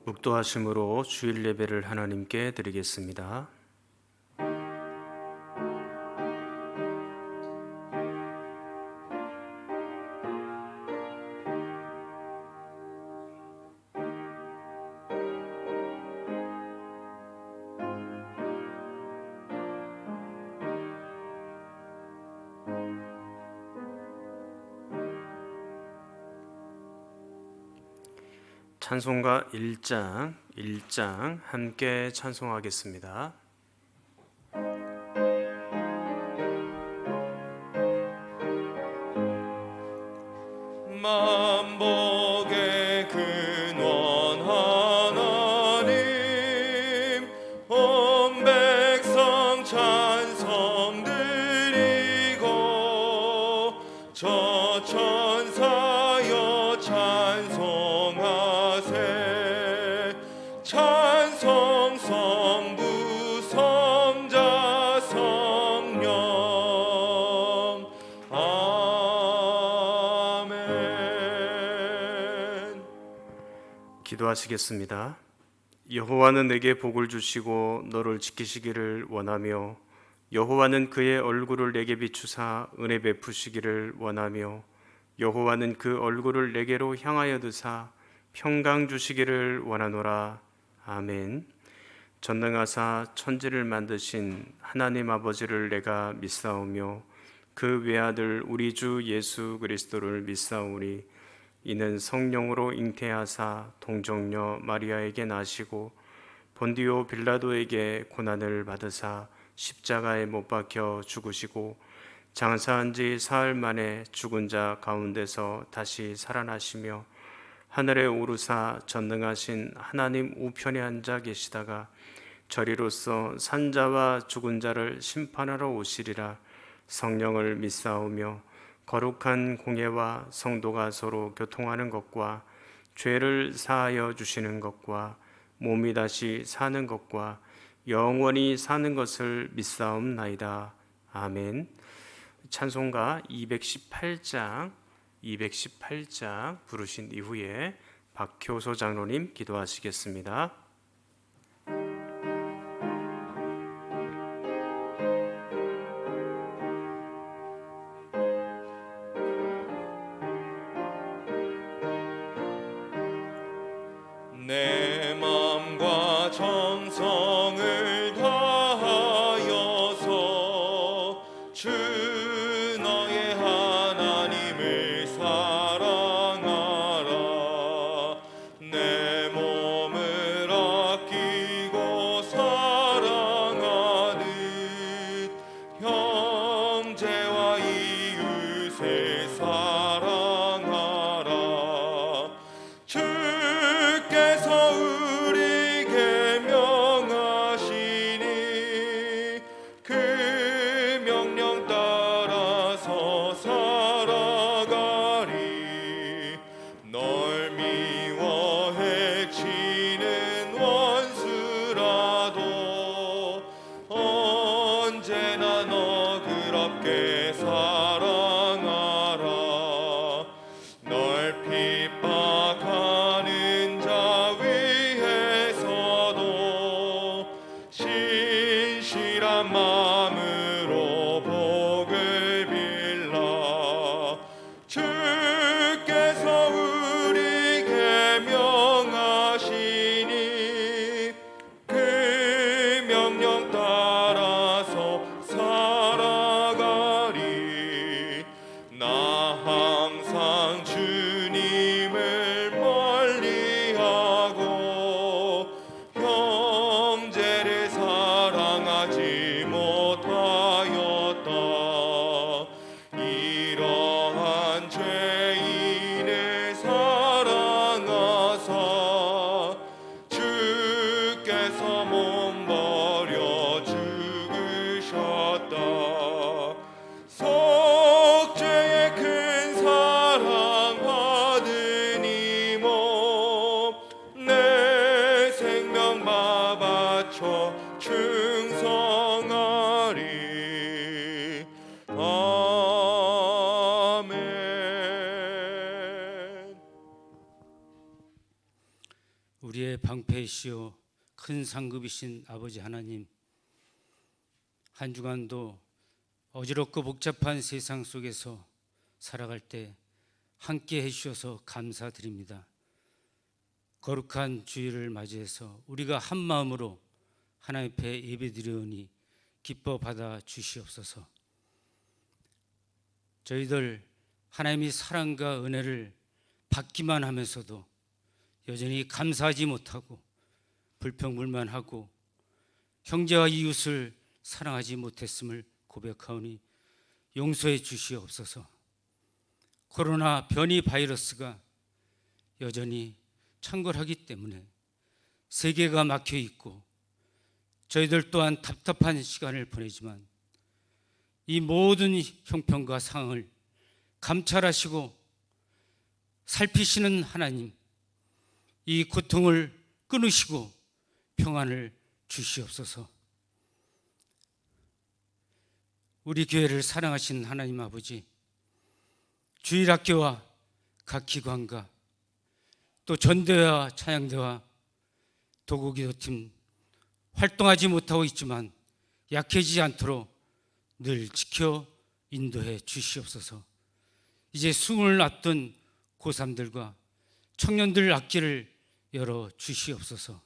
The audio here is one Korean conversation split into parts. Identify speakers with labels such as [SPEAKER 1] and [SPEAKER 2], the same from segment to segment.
[SPEAKER 1] 묵도하심으로 주일 예배를 하나님께 드리겠습니다. 찬송가 1장 함께 찬송하겠습니다.
[SPEAKER 2] 만복의 근원 하나님, 온 백성 찬송 드리고 저 천사여 찬송하세. 찬송 성부 성자 성령 아멘.
[SPEAKER 1] 기도하시겠습니다. 여호와는 내게 복을 주시고 너를 지키시기를 원하며 여호와는 그의 얼굴을 내게 비추사 은혜 베푸시기를 원하며 여호와는 그 얼굴을 내게로 향하여 드사 평강 주시기를 원하노라. 아멘. 전능하사 천지를 만드신 하나님 아버지를 내가 믿사오며 그 외아들 우리 주 예수 그리스도를 믿사오니 이는 성령으로 잉태하사 동정녀 마리아에게 나시고 본디오 빌라도에게 고난을 받으사 십자가에 못 박혀 죽으시고 장사한 지 사흘 만에 죽은 자 가운데서 다시 살아나시며 하늘에 오르사 전능하신 하나님 우편에 앉아 계시다가 저리로서 산자와 죽은 자를 심판하러 오시리라. 성령을 믿사오며 거룩한 공예와 성도가 서로 교통하는 것과 죄를 사하여 주시는 것과 몸이 다시 사는 것과 영원히 사는 것을 믿사옵나이다. 아멘. 찬송가 218장 부르신 이후에 박효소 장로님 기도하시겠습니다.
[SPEAKER 2] 내 맘과 정성을 다하여서 주 너의 하나님을 사랑하라. 내 몸을 아끼고 사랑하듯 형제와 이웃을 사랑하라. 주께서 우리에게 명하시니 그 명령 따라서 살아가리. 널 미워 해치는 원수라도 언제나 너그럽게 사랑하라. 널 핍박하는 자 위해서도 신실한 마음으로 복을 빌라. 주께서 우리에게 명하시니 그 명령 따라서 살아가리. 나 항상 주님을 멀리하고 형제를 사랑하지 못하였다. 이러한 죄인을 사랑하사 주께서 몸 버려 죽으셨다. 속죄의 큰 사랑 받은 이 몸 내 생명 바 바쳐 충성하리. 아멘.
[SPEAKER 3] 우리의 방패이시오 큰 상급이신 아버지 하나님, 한 주간도 어지럽고 복잡한 세상 속에서 살아갈 때 함께 해주셔서 감사드립니다. 거룩한 주일을 맞이해서 우리가 한 마음으로 하나님 앞에 예배드리오니 기뻐 받아 주시옵소서. 저희들 하나님의 사랑과 은혜를 받기만 하면서도 여전히 감사하지 못하고 불평불만하고 형제와 이웃을 사랑하지 못했음을 고백하오니 용서해 주시옵소서. 코로나 변이 바이러스가 여전히 창궐하기 때문에 세계가 막혀 있고 저희들 또한 답답한 시간을 보내지만 이 모든 형편과 상황을 감찰하시고 살피시는 하나님, 이 고통을 끊으시고 평안을 주시옵소서. 우리 교회를 사랑하신 하나님 아버지, 주일학교와 각 기관과 또 전대와 찬양대와 도구기도팀 활동하지 못하고 있지만 약해지지 않도록 늘 지켜 인도해 주시옵소서. 이제 수능을 앞둔 고3들과 청년들 앞길을 열어 주시옵소서.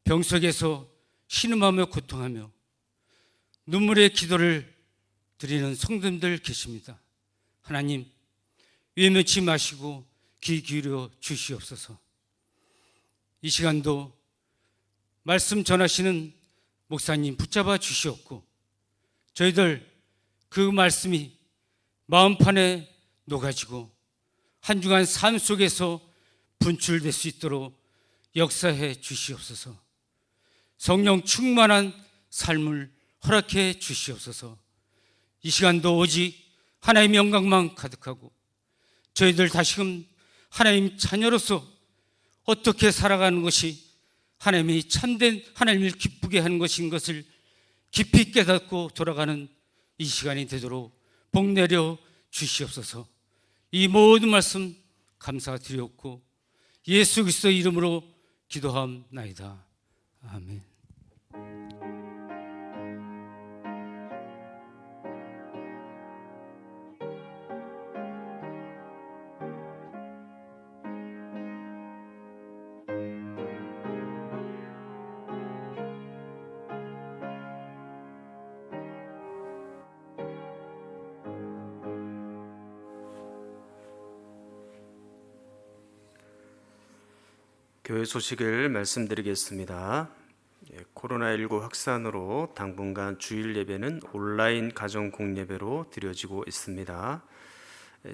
[SPEAKER 3] 병 속에서 신음하며 고통하며 눈물의 기도를 드리는 성도님들 계십니다. 하나님, 외면치 마시고 귀 기울여 주시옵소서. 이 시간도 말씀 전하시는 목사님 붙잡아 주시옵고 저희들 그 말씀이 마음판에 녹아지고 한 주간 삶 속에서 분출될 수 있도록 역사해 주시옵소서. 성령 충만한 삶을 허락해 주시옵소서. 이 시간도 오직 하나님의 영광만 가득하고 저희들 다시금 하나님 자녀로서 어떻게 살아가는 것이 하나님이 참된 하나님을 기쁘게 하는 것인 것을 깊이 깨닫고 돌아가는 이 시간이 되도록 복 내려 주시옵소서. 이 모든 말씀 감사드리옵고 예수 그리스도의 이름으로 기도하옵나이다. 아멘.
[SPEAKER 1] 교회 소식을 말씀드리겠습니다. 코로나19 확산으로 당분간 주일 예배는 온라인 가정 공예배로 드려지고 있습니다.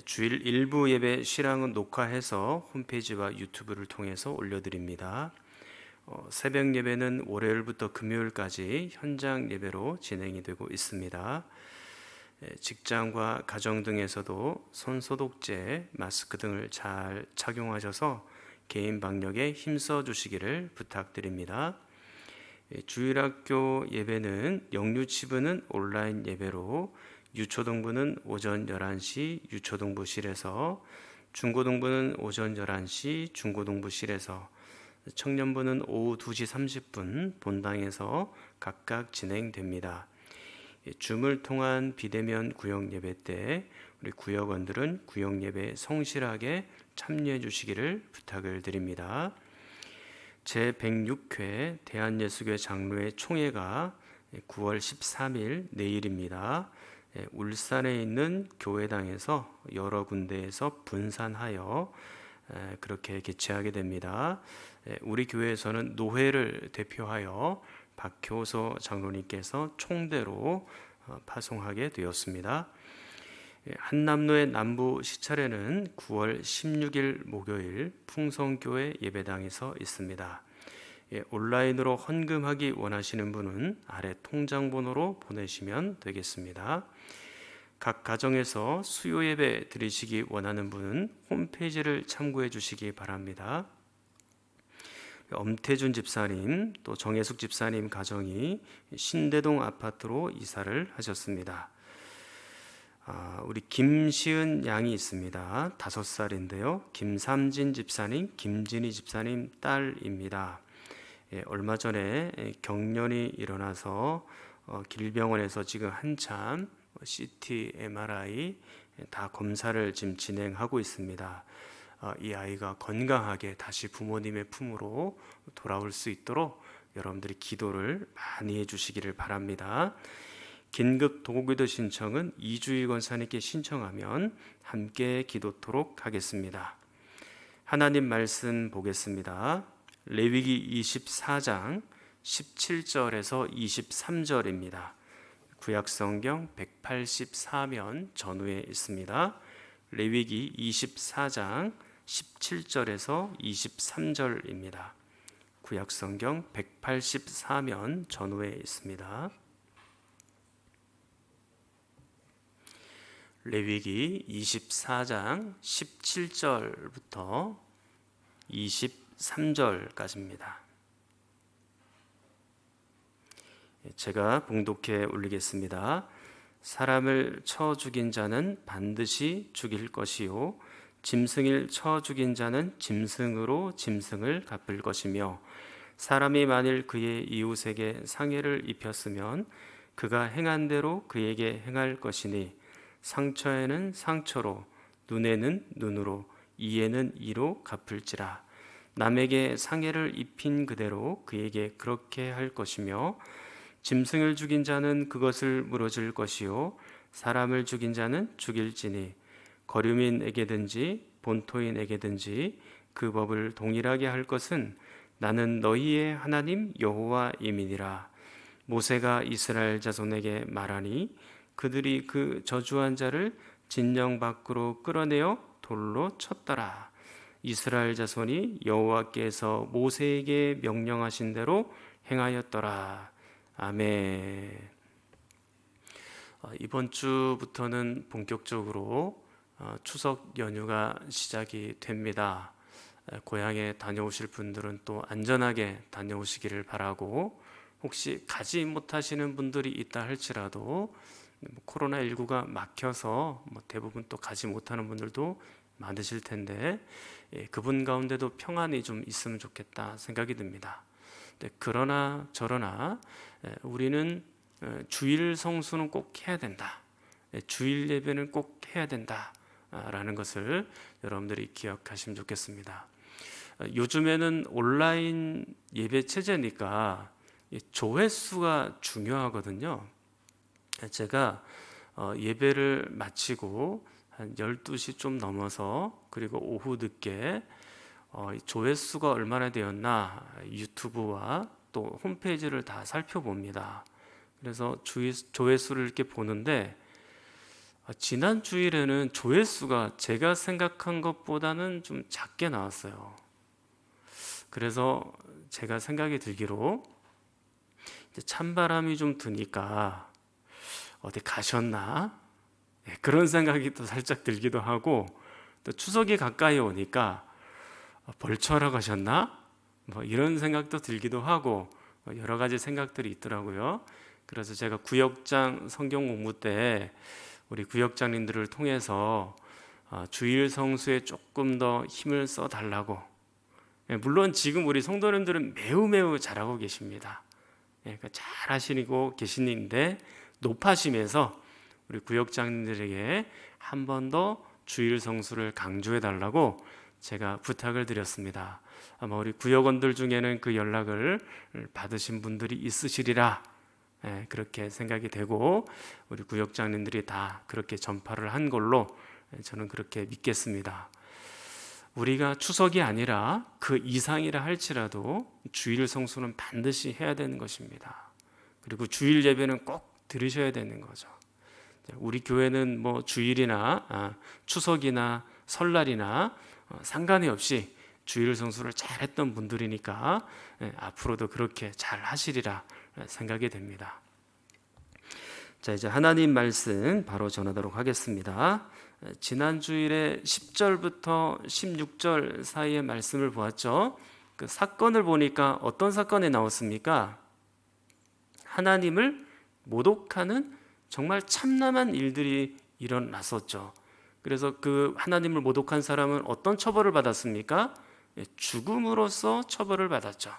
[SPEAKER 1] 주일 일부 예배 실황은 녹화해서 홈페이지와 유튜브를 통해서 올려드립니다. 새벽 예배는 월요일부터 금요일까지 현장 예배로 진행이 되고 있습니다. 직장과 가정 등에서도 손소독제, 마스크 등을 잘 착용하셔서 개인 방역에 힘써 주시기를 부탁드립니다. 주일학교 예배는 영유치부는 온라인 예배로, 유초등부는 오전 11시 유초등부실에서, 중고등부는 오전 11시 중고등부실에서, 청년부는 오후 2시 30분 본당에서 각각 진행됩니다. 줌을 통한 비대면 구역 예배 때 우리 구역원들은 구역 예배에 성실하게 참여해 주시기를 부탁을 드립니다. 제106회 대한예수교회 장로회 총회가 9월 13일 내일입니다. 울산에 있는 교회당에서 여러 군데에서 분산하여 그렇게 개최하게 됩니다. 우리 교회에서는 노회를 대표하여 박효서 장로님께서 총대로 파송하게 되었습니다. 한남로의 남부 시찰회는 9월 16일 목요일 풍성교회 예배당에서 있습니다. 온라인으로 헌금하기 원하시는 분은 아래 통장번호로 보내시면 되겠습니다. 각 가정에서 수요 예배 드리시기 원하는 분은 홈페이지를 참고해 주시기 바랍니다. 엄태준 집사님 또 정혜숙 집사님 가정이 신대동 아파트로 이사를 하셨습니다. 우리 김시은 양이 있습니다. 5살인데요. 김삼진 집사님, 김진희 집사님 딸입니다. 얼마 전에 경련이 일어나서 길병원에서 지금 한참 CT, MRI 다 검사를 지금 진행하고 있습니다. 이 아이가 건강하게 다시 부모님의 품으로 돌아올 수 있도록 여러분들이 기도를 많이 해주시기를 바랍니다. 긴급 도구기도 신청은 이주일 권사님께 신청하면 함께 기도토록 하겠습니다. 하나님 말씀 보겠습니다. 레위기 24장 17절에서 23절입니다. 구약성경 184면 전후에 있습니다. 레위기 24장 17절에서 23절입니다. 구약성경 184면 전후에 있습니다. 레위기 24장 17절부터 23절까지입니다. 제가 봉독해 올리겠습니다. 사람을 쳐 죽인 자는 반드시 죽일 것이요 짐승을 쳐 죽인 자는 짐승으로 짐승을 갚을 것이며 사람이 만일 그의 이웃에게 상해를 입혔으면 그가 행한 대로 그에게 행할 것이니 상처에는 상처로 눈에는 눈으로 이에는 이로 갚을지라. 남에게 상해를 입힌 그대로 그에게 그렇게 할 것이며 짐승을 죽인 자는 그것을 물어줄 것이요 사람을 죽인 자는 죽일지니 거류민에게든지 본토인에게든지 그 법을 동일하게 할 것은 나는 너희의 하나님 여호와임이니라. 모세가 이스라엘 자손에게 말하니 그들이 그 저주한 자를 진영 밖으로 끌어내어 돌로 쳤더라. 이스라엘 자손이 여호와께서 모세에게 명령하신 대로 행하였더라. 아멘. 이번 주부터는 본격적으로 추석 연휴가 시작이 됩니다. 고향에 다녀오실 분들은 또 안전하게 다녀오시기를 바라고, 혹시 가지 못하시는 분들이 있다 할지라도 코로나19가 막혀서 대부분 또 가지 못하는 분들도 많으실 텐데 그분 가운데도 평안이 좀 있으면 좋겠다 생각이 듭니다. 그러나 저러나 우리는 주일 성수는 꼭 해야 된다, 주일 예배는 꼭 해야 된다 라는 것을 여러분들이 기억하시면 좋겠습니다. 요즘에는 온라인 예배 체제니까 조회수가 중요하거든요. 제가 예배를 마치고 한 12시 좀 넘어서 그리고 오후 늦게 조회수가 얼마나 되었나 유튜브와 또 홈페이지를 다 살펴봅니다. 그래서 조회수를 이렇게 보는데 지난 주일에는 조회수가 제가 생각한 것보다는 좀 작게 나왔어요. 그래서 제가 생각이 들기로 이제 찬바람이 좀 드니까 어디 가셨나? 그런 생각이 또 살짝 들기도 하고, 또 추석이 가까이 오니까 벌초하러 가셨나? 이런 생각도 들기도 하고 여러 가지 생각들이 있더라고요. 그래서 제가 구역장 성경 공부 때 우리 구역장님들을 통해서 주일 성수에 조금 더 힘을 써 달라고, 물론 지금 우리 성도님들은 매우 잘하고 계십니다. 잘 하시고 계시는데 높아지면서 우리 구역장님들에게 한 번 더 주일 성수를 강조해 달라고 제가 부탁을 드렸습니다. 아마 우리 구역원들 중에는 그 연락을 받으신 분들이 있으시리라 그렇게 생각이 되고, 우리 구역장님들이 다 그렇게 전파를 한 걸로 저는 그렇게 믿겠습니다. 우리가 추석이 아니라 그 이상이라 할지라도 주일 성수는 반드시 해야 되는 것입니다. 그리고 주일 예배는 꼭 들으셔야 되는 거죠. 우리 교회는 주일이나 추석이나 설날이나 상관이 없이 주일 성수를 잘했던 분들이니까 앞으로도 그렇게 잘 하시리라 생각이 됩니다. 자, 이제 하나님 말씀 바로 전하도록 하겠습니다. 지난 주일에 10절부터 16절 사이의 말씀을 보았죠. 그 사건을 보니까 어떤 사건이 나왔습니까? 하나님을 모독하는 정말 참남한 일들이 일어났었죠. 그래서 그 하나님을 모독한 사람은 어떤 처벌을 받았습니까? 죽음으로써 처벌을 받았죠.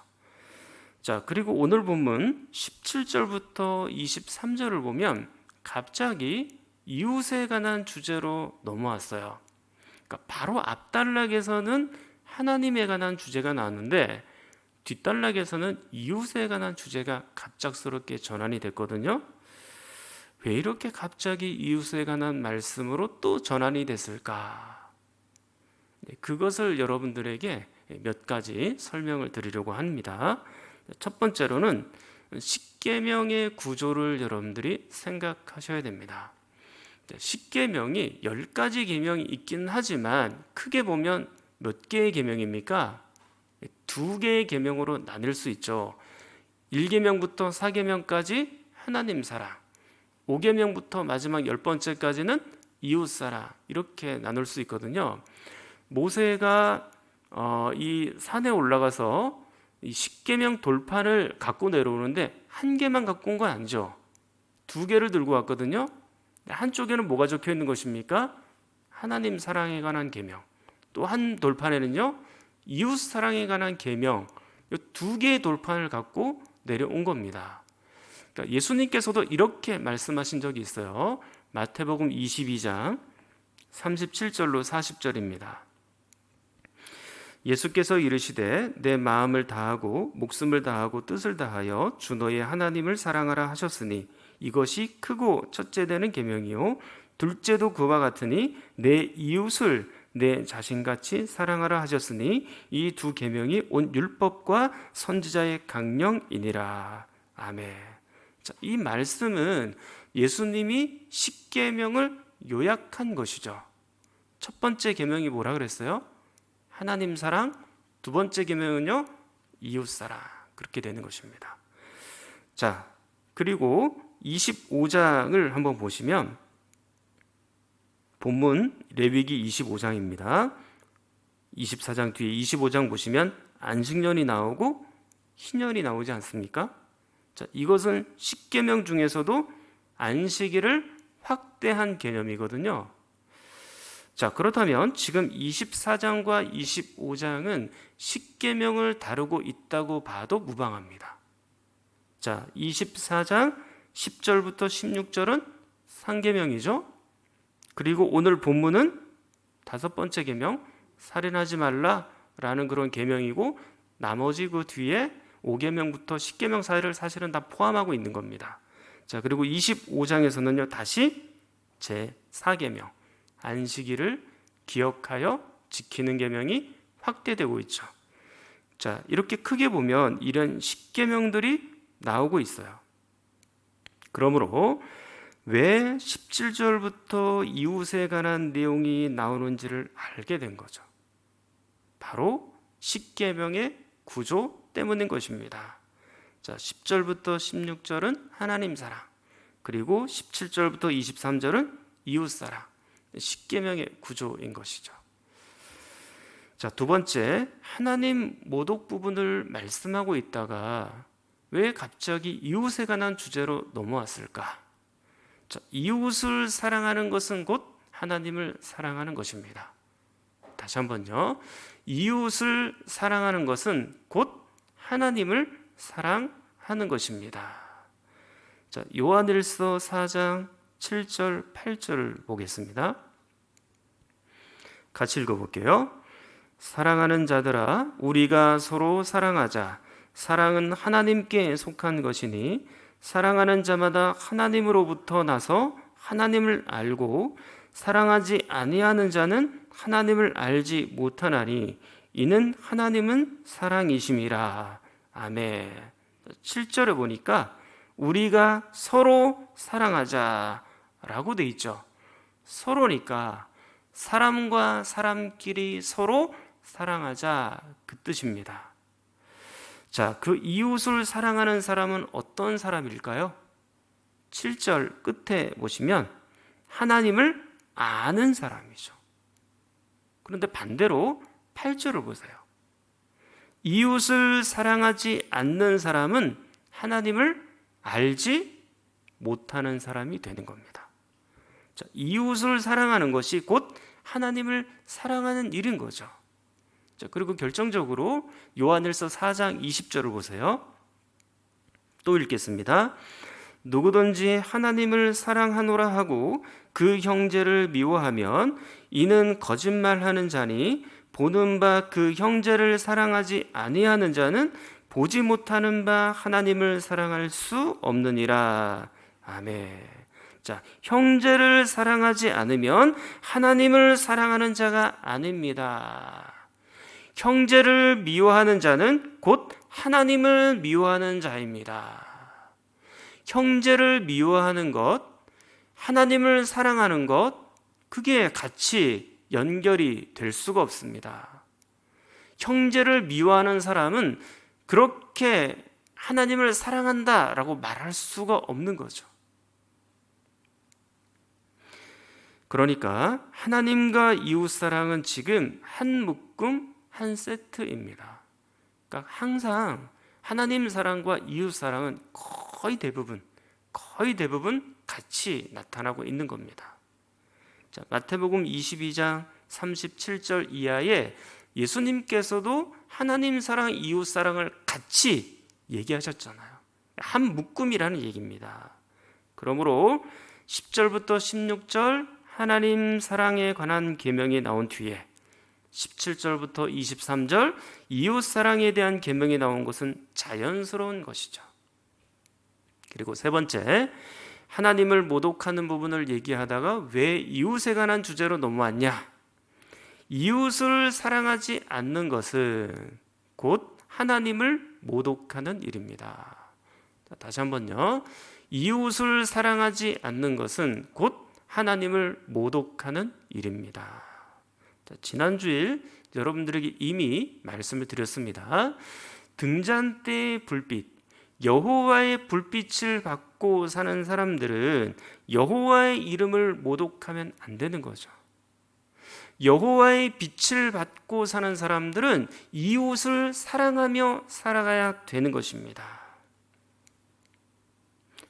[SPEAKER 1] 자, 그리고 오늘 본문 17절부터 23절을 보면 갑자기 이웃에 관한 주제로 넘어왔어요. 그러니까 바로 앞단락에서는 하나님에 관한 주제가 나왔는데 뒷단락에서는 이웃에 관한 주제가 갑작스럽게 전환이 됐거든요. 왜 이렇게 갑자기 이웃에 관한 말씀으로 또 전환이 됐을까? 그것을 여러분들에게 몇 가지 설명을 드리려고 합니다. 첫 번째로는 십계명의 구조를 여러분들이 생각하셔야 됩니다. 십계명이 10가지 계명이 있긴 하지만 크게 보면 몇 개의 계명입니까? 2개의 계명으로 나뉠 수 있죠. 1계명부터 4계명까지 하나님 사랑, 5계명부터 마지막 10번째까지는 이웃 사랑, 이렇게 나눌 수 있거든요. 모세가 이 산에 올라가서 이 10계명 돌판을 갖고 내려오는데 한 개만 갖고 온 건 아니죠. 2개를 들고 왔거든요. 한쪽에는 뭐가 적혀 있는 것입니까? 하나님 사랑에 관한 계명. 또 한 돌판에는요, 이웃 사랑에 관한 계명. 2개의 돌판을 갖고 내려온 겁니다. 그러니까 예수님께서도 이렇게 말씀하신 적이 있어요. 마태복음 22장 37절로 40절입니다. 예수께서 이르시되 내 마음을 다하고 목숨을 다하고 뜻을 다하여 주 너의 하나님을 사랑하라 하셨으니 이것이 크고 첫째 되는 계명이요 둘째도 그와 같으니 내 이웃을 내 자신같이 사랑하라 하셨으니 이 2 계명이 온 율법과 선지자의 강령이니라. 아멘. 자, 이 말씀은 예수님이 10계명을 요약한 것이죠. 첫 번째 계명이 뭐라 그랬어요? 하나님 사랑. 2번째 계명은요, 이웃 사랑. 그렇게 되는 것입니다. 자, 그리고 25장을 한번 보시면 본문 레위기 25장입니다. 24장 뒤에 25장 보시면 안식년이 나오고 희년이 나오지 않습니까? 자, 이것은 10계명 중에서도 안식일을 확대한 개념이거든요. 자, 그렇다면 지금 24장과 25장은 10계명을 다루고 있다고 봐도 무방합니다. 자, 24장 10절부터 16절은 상계명이죠. 그리고 오늘 본문은 5번째 계명, 살인하지 말라라는 그런 계명이고 나머지 그 뒤에 5계명부터 10계명 사이를 사실은 다 포함하고 있는 겁니다. 자, 그리고 25장에서는요, 다시 제4계명, 안식일을 기억하여 지키는 계명이 확대되고 있죠. 자, 이렇게 크게 보면 이런 10계명들이 나오고 있어요. 그러므로 왜 17절부터 이웃에 관한 내용이 나오는지를 알게 된 거죠. 바로 10계명의 구조 때문인 것입니다. 자, 10절부터 16절은 하나님 사랑, 그리고 17절부터 23절은 이웃 사랑, 10계명의 구조인 것이죠. 자, 두 번째, 하나님 모독 부분을 말씀하고 있다가 왜 갑자기 이웃에 관한 주제로 넘어왔을까? 자, 이웃을 사랑하는 것은 곧 하나님을 사랑하는 것입니다. 다시 한번요. 이웃을 사랑하는 것은 곧 하나님을 사랑하는 것입니다. 자, 요한일서 4장 7절, 8절을 보겠습니다. 같이 읽어볼게요. 사랑하는 자들아, 우리가 서로 사랑하자. 사랑은 하나님께 속한 것이니 사랑하는 자마다 하나님으로부터 나서 하나님을 알고 사랑하지 아니하는 자는 하나님을 알지 못하나니 이는 하나님은 사랑이심이라. 아멘. 7절에 보니까 우리가 서로 사랑하자라고 돼 있죠. 서로니까 사람과 사람끼리 서로 사랑하자, 그 뜻입니다. 자, 그 이웃을 사랑하는 사람은 어떤 사람일까요? 7절 끝에 보시면 하나님을 아는 사람이죠. 그런데 반대로 8절을 보세요. 이웃을 사랑하지 않는 사람은 하나님을 알지 못하는 사람이 되는 겁니다. 자, 이웃을 사랑하는 것이 곧 하나님을 사랑하는 일인 거죠. 자, 그리고 결정적으로 요한일서 4장 20절을 보세요. 또 읽겠습니다. 누구든지 하나님을 사랑하노라 하고 그 형제를 미워하면 이는 거짓말하는 자니 보는 바 그 형제를 사랑하지 아니하는 자는 보지 못하는 바 하나님을 사랑할 수 없느니라. 아멘. 자, 형제를 사랑하지 않으면 하나님을 사랑하는 자가 아닙니다. 형제를 미워하는 자는 곧 하나님을 미워하는 자입니다. 형제를 미워하는 것, 하나님을 사랑하는 것, 그게 같이 연결이 될 수가 없습니다. 형제를 미워하는 사람은 그렇게 하나님을 사랑한다라고 말할 수가 없는 거죠. 그러니까 하나님과 이웃 사랑은 지금 한 묶음, 한 세트입니다. 그러니까 항상 하나님 사랑과 이웃 사랑은 거의 대부분 같이 나타나고 있는 겁니다. 자, 마태복음 22장 37절 이하에 예수님께서도 하나님 사랑, 이웃 사랑을 같이 얘기하셨잖아요. 한 묶음이라는 얘기입니다. 그러므로 10절부터 16절 하나님 사랑에 관한 계명이 나온 뒤에 17절부터 23절 이웃 사랑에 대한 계명이 나온 것은 자연스러운 것이죠. 그리고 세 번째, 하나님을 모독하는 부분을 얘기하다가 왜 이웃에 관한 주제로 넘어왔냐? 이웃을 사랑하지 않는 것은 곧 하나님을 모독하는 일입니다. 다시 한번요. 이웃을 사랑하지 않는 것은 곧 하나님을 모독하는 일입니다. 지난주일 여러분들에게 이미 말씀을 드렸습니다. 등잔대의 불빛, 여호와의 불빛을 받고 사는 사람들은 여호와의 이름을 모독하면 안 되는 거죠. 여호와의 빛을 받고 사는 사람들은 이웃을 사랑하며 살아가야 되는 것입니다.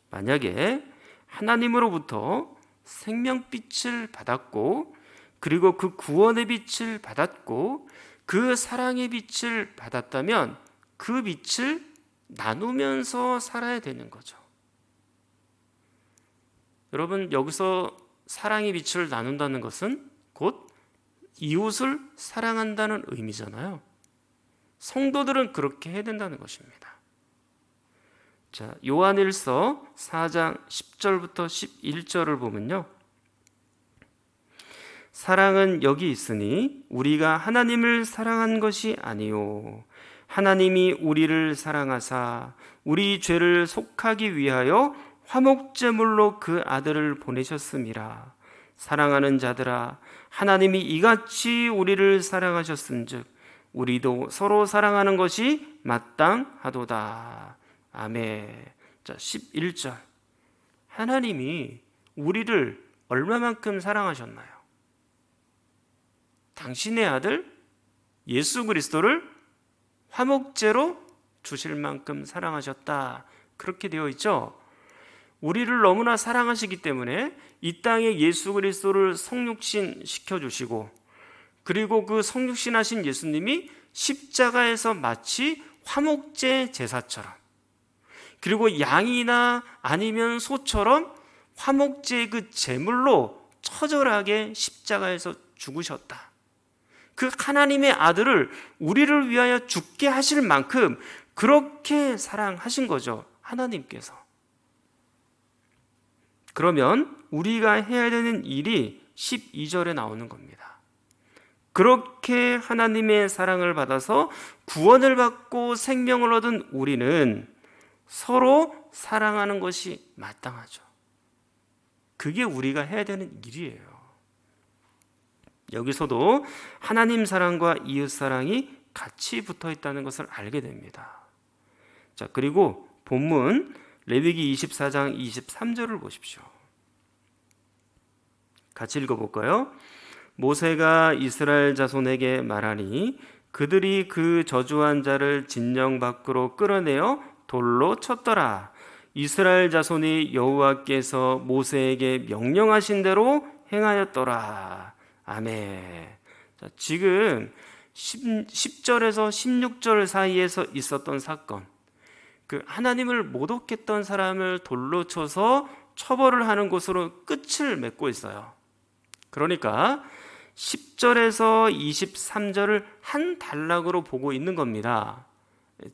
[SPEAKER 1] 만약에 하나님으로부터 생명빛을 받았고 그리고 그 구원의 빛을 받았고 그 사랑의 빛을 받았다면 그 빛을 나누면서 살아야 되는 거죠. 여러분, 여기서 사랑의 빛을 나눈다는 것은 곧 이웃을 사랑한다는 의미잖아요. 성도들은 그렇게 해야 된다는 것입니다. 자, 요한일서 4장 10절부터 11절을 보면요. 사랑은 여기 있으니 우리가 하나님을 사랑한 것이 아니요 하나님이 우리를 사랑하사 우리 죄를 속하기 위하여 화목제물로 그 아들을 보내셨음이라. 사랑하는 자들아, 하나님이 이같이 우리를 사랑하셨은즉 우리도 서로 사랑하는 것이 마땅하도다. 아멘. 자, 11절. 하나님이 우리를 얼마만큼 사랑하셨나요? 당신의 아들 예수 그리스도를 화목제로 주실 만큼 사랑하셨다. 그렇게 되어 있죠. 우리를 너무나 사랑하시기 때문에 이 땅에 예수 그리스도를 성육신 시켜주시고 그리고 그 성육신하신 예수님이 십자가에서 마치 화목제 제사처럼 그리고 양이나 아니면 소처럼 화목제의 그 제물로 처절하게 십자가에서 죽으셨다. 그 하나님의 아들을 우리를 위하여 죽게 하실 만큼 그렇게 사랑하신 거죠. 하나님께서. 그러면 우리가 해야 되는 일이 12절에 나오는 겁니다. 그렇게 하나님의 사랑을 받아서 구원을 받고 생명을 얻은 우리는 서로 사랑하는 것이 마땅하죠. 그게 우리가 해야 되는 일이에요. 여기서도 하나님 사랑과 이웃 사랑이 같이 붙어 있다는 것을 알게 됩니다. 자, 그리고 본문 레위기 24장 23절을 보십시오. 같이 읽어볼까요? 모세가 이스라엘 자손에게 말하니 그들이 그 저주한 자를 진영 밖으로 끌어내어 돌로 쳤더라. 이스라엘 자손이 여호와께서 모세에게 명령하신 대로 행하였더라. 아멘. 자, 지금 10절에서 16절 사이에서 있었던 사건, 그 하나님을 모독했던 사람을 돌로 쳐서 처벌을 하는 것으로 끝을 맺고 있어요. 그러니까 10절에서 23절을 한 단락으로 보고 있는 겁니다.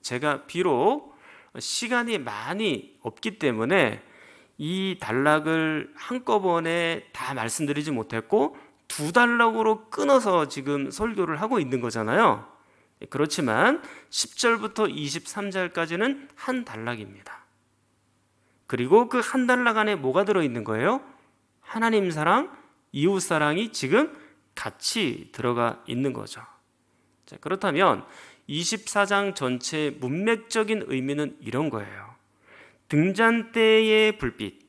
[SPEAKER 1] 제가 비록 시간이 많이 없기 때문에 이 단락을 한꺼번에 다 말씀드리지 못했고 두 단락으로 끊어서 지금 설교를 하고 있는 거잖아요. 그렇지만 10절부터 23절까지는 한 단락입니다. 그리고 그 한 단락 안에 뭐가 들어있는 거예요? 하나님 사랑, 이웃 사랑이 지금 같이 들어가 있는 거죠. 자, 그렇다면 24장 전체의 문맥적인 의미는 이런 거예요. 등잔대의 불빛,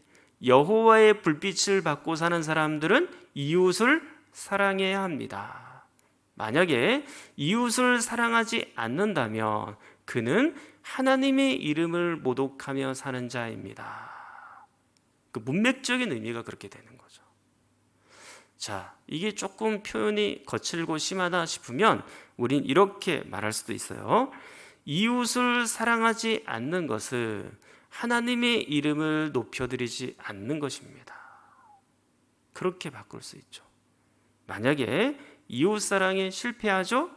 [SPEAKER 1] 여호와의 불빛을 받고 사는 사람들은 이웃을 사랑해야 합니다. 만약에 이웃을 사랑하지 않는다면 그는 하나님의 이름을 모독하며 사는 자입니다. 그 문맥적인 의미가 그렇게 되는 거죠. 자, 이게 조금 표현이 거칠고 심하다 싶으면 우린 이렇게 말할 수도 있어요. 이웃을 사랑하지 않는 것은 하나님의 이름을 높여드리지 않는 것입니다. 그렇게 바꿀 수 있죠. 만약에 이웃 사랑에 실패하죠?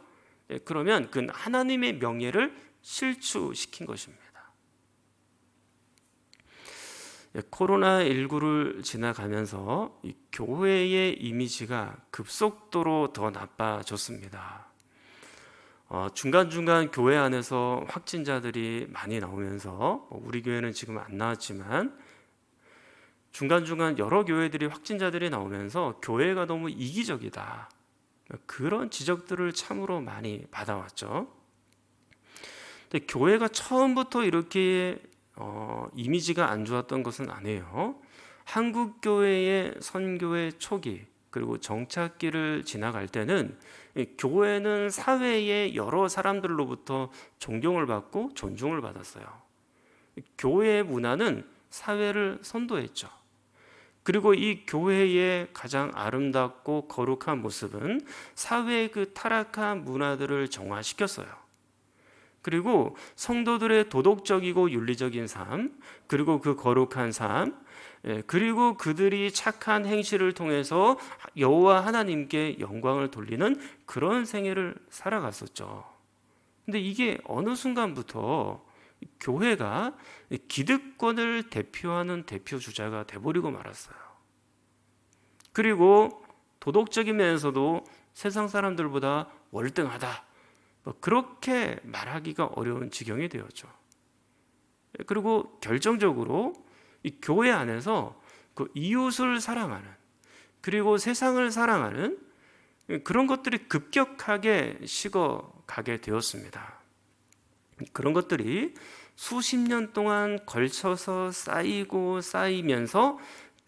[SPEAKER 1] 그러면 그건 하나님의 명예를 실추시킨 것입니다. 코로나19를 지나가면서 이 교회의 이미지가 급속도로 더 나빠졌습니다. 중간중간 교회 안에서 확진자들이 많이 나오면서 우리 교회는 지금 안 나왔지만 중간중간 여러 교회들이 확진자들이 나오면서 교회가 너무 이기적이다, 그런 지적들을 참으로 많이 받아왔죠. 근데 교회가 처음부터 이렇게 이미지가 안 좋았던 것은 아니에요. 한국 교회의 선교의 초기 그리고 정착기를 지나갈 때는 교회는 사회의 여러 사람들로부터 존경을 받고 존중을 받았어요. 교회의 문화는 사회를 선도했죠. 그리고 이 교회의 가장 아름답고 거룩한 모습은 사회의 그 타락한 문화들을 정화시켰어요. 그리고 성도들의 도덕적이고 윤리적인 삶, 그리고 그 거룩한 삶, 그리고 그들이 착한 행실을 통해서 여호와 하나님께 영광을 돌리는 그런 생애를 살아갔었죠. 근데 이게 어느 순간부터 교회가 기득권을 대표하는 대표 주자가 돼버리고 말았어요. 그리고 도덕적인 면에서도 세상 사람들보다 월등하다, 그렇게 말하기가 어려운 지경이 되었죠. 그리고 결정적으로 이 교회 안에서 그 이웃을 사랑하는, 그리고 세상을 사랑하는 그런 것들이 급격하게 식어가게 되었습니다. 그런 것들이 수십 년 동안 걸쳐서 쌓이고 쌓이면서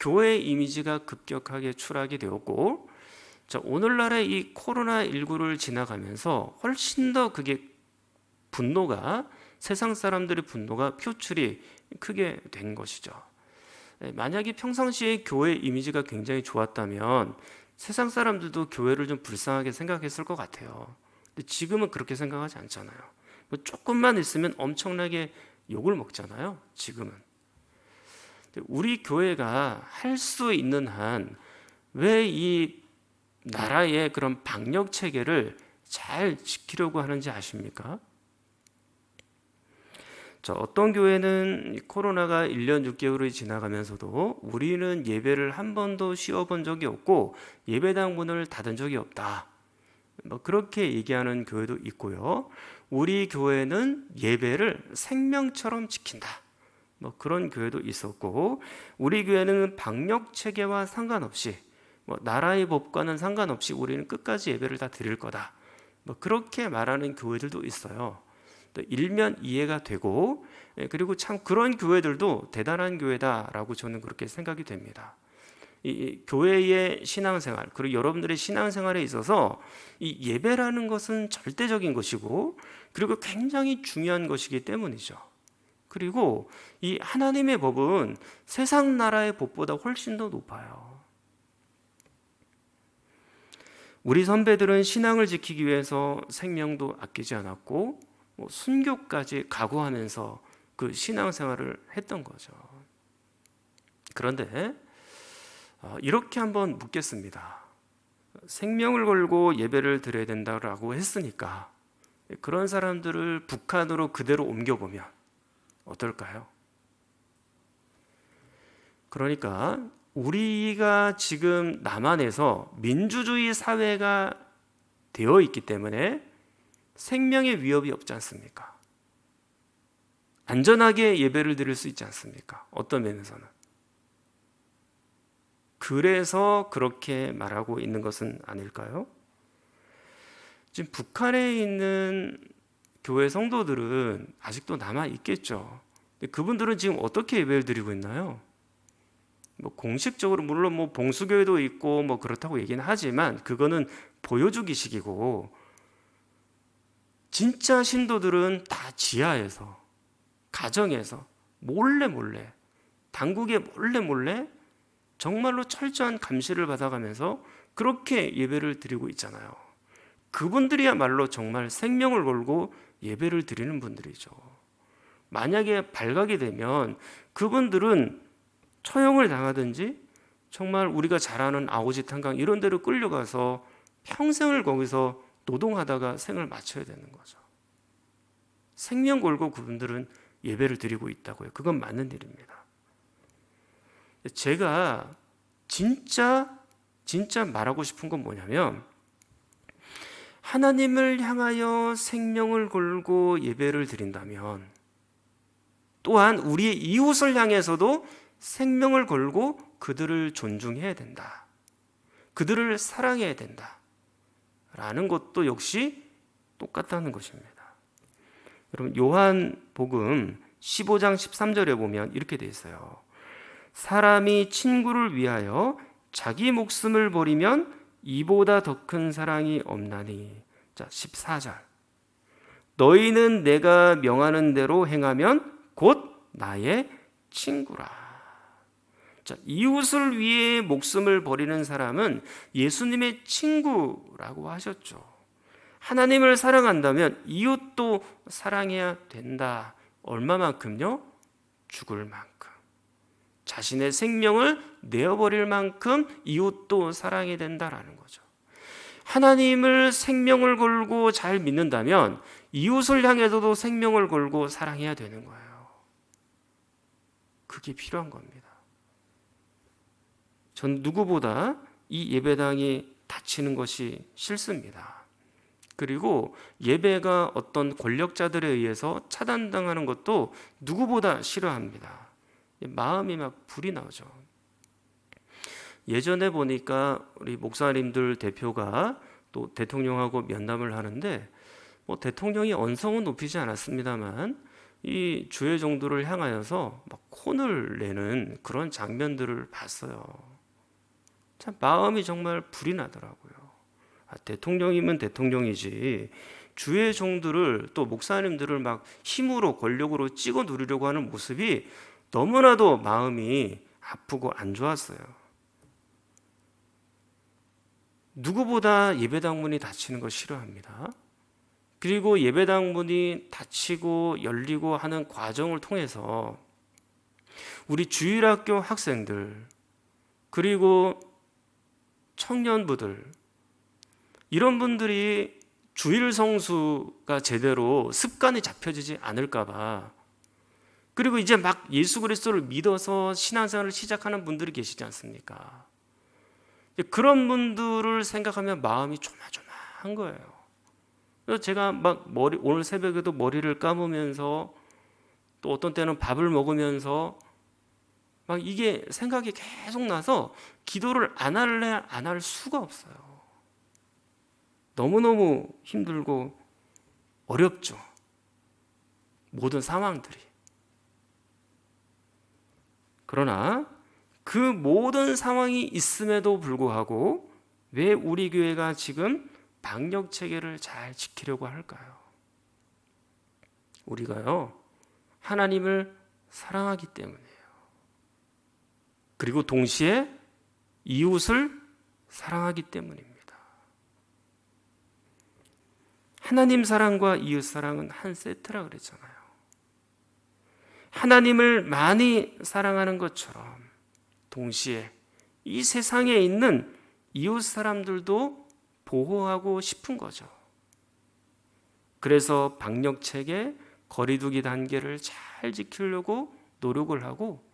[SPEAKER 1] 교회 이미지가 급격하게 추락이 되었고, 자, 오늘날의 이 코로나19를 지나가면서 훨씬 더 그게 분노가, 세상 사람들의 분노가 표출이 크게 된 것이죠. 만약에 평상시에 교회 이미지가 굉장히 좋았다면 세상 사람들도 교회를 좀 불쌍하게 생각했을 것 같아요. 근데 지금은 그렇게 생각하지 않잖아요. 조금만 있으면 엄청나게 욕을 먹잖아요. 지금은. 우리 교회가 할 수 있는 한 왜 이 나라의 그런 방역 체계를 잘 지키려고 하는지 아십니까? 자, 어떤 교회는 코로나가 1년 6개월이 지나가면서도 우리는 예배를 한 번도 쉬어본 적이 없고 예배당 문을 닫은 적이 없다, 그렇게 얘기하는 교회도 있고요. 우리 교회는 예배를 생명처럼 지킨다, 그런 교회도 있었고, 우리 교회는 방역 체계와 상관없이 나라의 법과는 상관없이 우리는 끝까지 예배를 다 드릴 거다, 그렇게 말하는 교회들도 있어요. 일면 이해가 되고, 그리고 참 그런 교회들도 대단한 교회다라고 저는 그렇게 생각이 됩니다. 이 교회의 신앙생활, 그리고 여러분들의 신앙생활에 있어서 이 예배라는 것은 절대적인 것이고, 그리고 굉장히 중요한 것이기 때문이죠. 그리고 이 하나님의 법은 세상 나라의 법보다 훨씬 더 높아요. 우리 선배들은 신앙을 지키기 위해서 생명도 아끼지 않았고 순교까지 각오하면서 그 신앙생활을 했던 거죠. 그런데 이렇게 한번 묻겠습니다. 생명을 걸고 예배를 드려야 된다고 했으니까 그런 사람들을 북한으로 그대로 옮겨보면 어떨까요? 그러니까 우리가 지금 남한에서 민주주의 사회가 되어 있기 때문에 생명의 위협이 없지 않습니까? 안전하게 예배를 드릴 수 있지 않습니까? 어떤 면에서는. 그래서 그렇게 말하고 있는 것은 아닐까요? 지금 북한에 있는 교회 성도들은 아직도 남아 있겠죠. 근데 그분들은 지금 어떻게 예배를 드리고 있나요? 공식적으로 물론 봉수교회도 있고 그렇다고 얘기는 하지만 그거는 보여주기식이고, 진짜 신도들은 다 지하에서, 가정에서 몰래 당국에 몰래 정말로 철저한 감시를 받아가면서 그렇게 예배를 드리고 있잖아요. 그분들이야말로 정말 생명을 걸고 예배를 드리는 분들이죠. 만약에 발각이 되면 그분들은 처형을 당하든지 정말 우리가 잘 아는 아오지 탄강 이런 데로 끌려가서 평생을 거기서 노동하다가 생을 마쳐야 되는 거죠. 생명 걸고 그분들은 예배를 드리고 있다고요. 그건 맞는 일입니다. 제가 진짜 말하고 싶은 건 뭐냐면, 하나님을 향하여 생명을 걸고 예배를 드린다면 또한 우리의 이웃을 향해서도 생명을 걸고 그들을 존중해야 된다. 그들을 사랑해야 된다. 라는 것도 역시 똑같다는 것입니다. 여러분, 요한복음 15장 13절에 보면 이렇게 돼 있어요. 사람이 친구를 위하여 자기 목숨을 버리면 이보다 더 큰 사랑이 없나니. 자, 14절. 너희는 내가 명하는 대로 행하면 곧 나의 친구라. 자, 이웃을 위해 목숨을 버리는 사람은 예수님의 친구라고 하셨죠. 하나님을 사랑한다면 이웃도 사랑해야 된다. 얼마만큼요? 죽을 만큼. 자신의 생명을 내어버릴 만큼 이웃도 사랑해야 된다라는 거죠. 하나님을 생명을 걸고 잘 믿는다면 이웃을 향해서도 생명을 걸고 사랑해야 되는 거예요. 그게 필요한 겁니다. 전 누구보다 이 예배당이 닫히는 것이 싫습니다. 그리고 예배가 어떤 권력자들에 의해서 차단당하는 것도 누구보다 싫어합니다. 마음이 막 불이 나죠. 예전에 보니까 우리 목사님들 대표가 또 대통령하고 면담을 하는데 대통령이 언성은 높이지 않았습니다만 이 주의 종들을 향하여서 막 혼을 내는 그런 장면들을 봤어요. 참 마음이 정말 불이 나더라고요. 대통령이면 대통령이지 주의 종들을, 또 목사님들을 막 힘으로 권력으로 찍어 누리려고 하는 모습이 너무나도 마음이 아프고 안 좋았어요. 누구보다 예배당 문이 닫히는 걸 싫어합니다. 그리고 예배당 문이 닫히고 열리고 하는 과정을 통해서 우리 주일학교 학생들, 그리고 청년부들, 이런 분들이 주일 성수가 제대로 습관이 잡혀지지 않을까 봐, 그리고 이제 막 예수 그리스도를 믿어서 신앙생활을 시작하는 분들이 계시지 않습니까? 그런 분들을 생각하면 마음이 조마조마한 거예요. 그래서 제가 막 오늘 새벽에도 머리를 감으면서 또 어떤 때는 밥을 먹으면서 막 이게 생각이 계속 나서 기도를 안 할래 안 할 수가 없어요. 너무너무 힘들고 어렵죠. 모든 상황들이. 그러나 그 모든 상황이 있음에도 불구하고 왜 우리 교회가 지금 방역 체계를 잘 지키려고 할까요? 우리가요, 하나님을 사랑하기 때문이에요. 그리고 동시에 이웃을 사랑하기 때문입니다. 하나님 사랑과 이웃 사랑은 한 세트라 그랬잖아요. 하나님을 많이 사랑하는 것처럼 동시에 이 세상에 있는 이웃 사람들도 보호하고 싶은 거죠. 그래서 방역책에 거리두기 단계를 잘 지키려고 노력을 하고,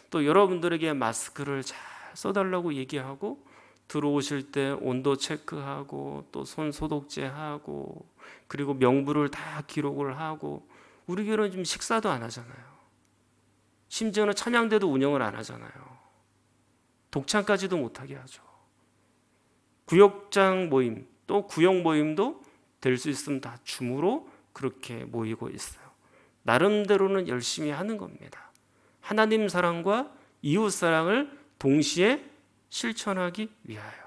[SPEAKER 1] 또 여러분들에게 마스크를 잘 써달라고 얘기하고, 들어오실 때 온도 체크하고, 또 손 소독제하고, 그리고 명부를 다 기록을 하고. 우리 교회는 지금 식사도 안 하잖아요. 심지어는 찬양대도 운영을 안 하잖아요. 독창까지도 못하게 하죠. 구역장 모임, 또 구역 모임도 될 수 있으면 다 줌으로 그렇게 모이고 있어요. 나름대로는 열심히 하는 겁니다. 하나님 사랑과 이웃 사랑을 동시에 실천하기 위하여.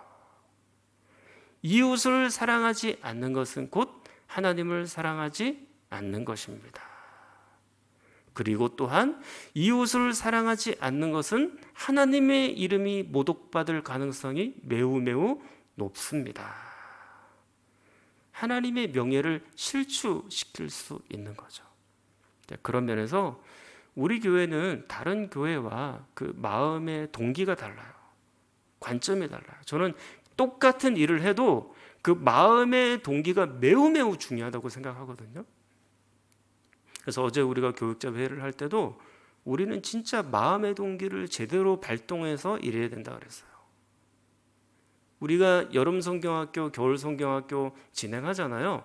[SPEAKER 1] 이웃을 사랑하지 않는 것은 곧 하나님을 사랑하지 않는 것입니다. 그리고 또한 이웃을 사랑하지 않는 것은 하나님의 이름이 모독받을 가능성이 매우 높습니다. 하나님의 명예를 실추시킬 수 있는 거죠. 그런 면에서 우리 교회는 다른 교회와 그 마음의 동기가 달라요. 관점이 달라요. 저는 똑같은 일을 해도 그 마음의 동기가 매우 중요하다고 생각하거든요. 그래서 어제 우리가 교육자 회의를 할 때도 우리는 진짜 마음의 동기를 제대로 발동해서 일해야 된다 그랬어요. 우리가 여름 성경학교, 겨울 성경학교 진행하잖아요.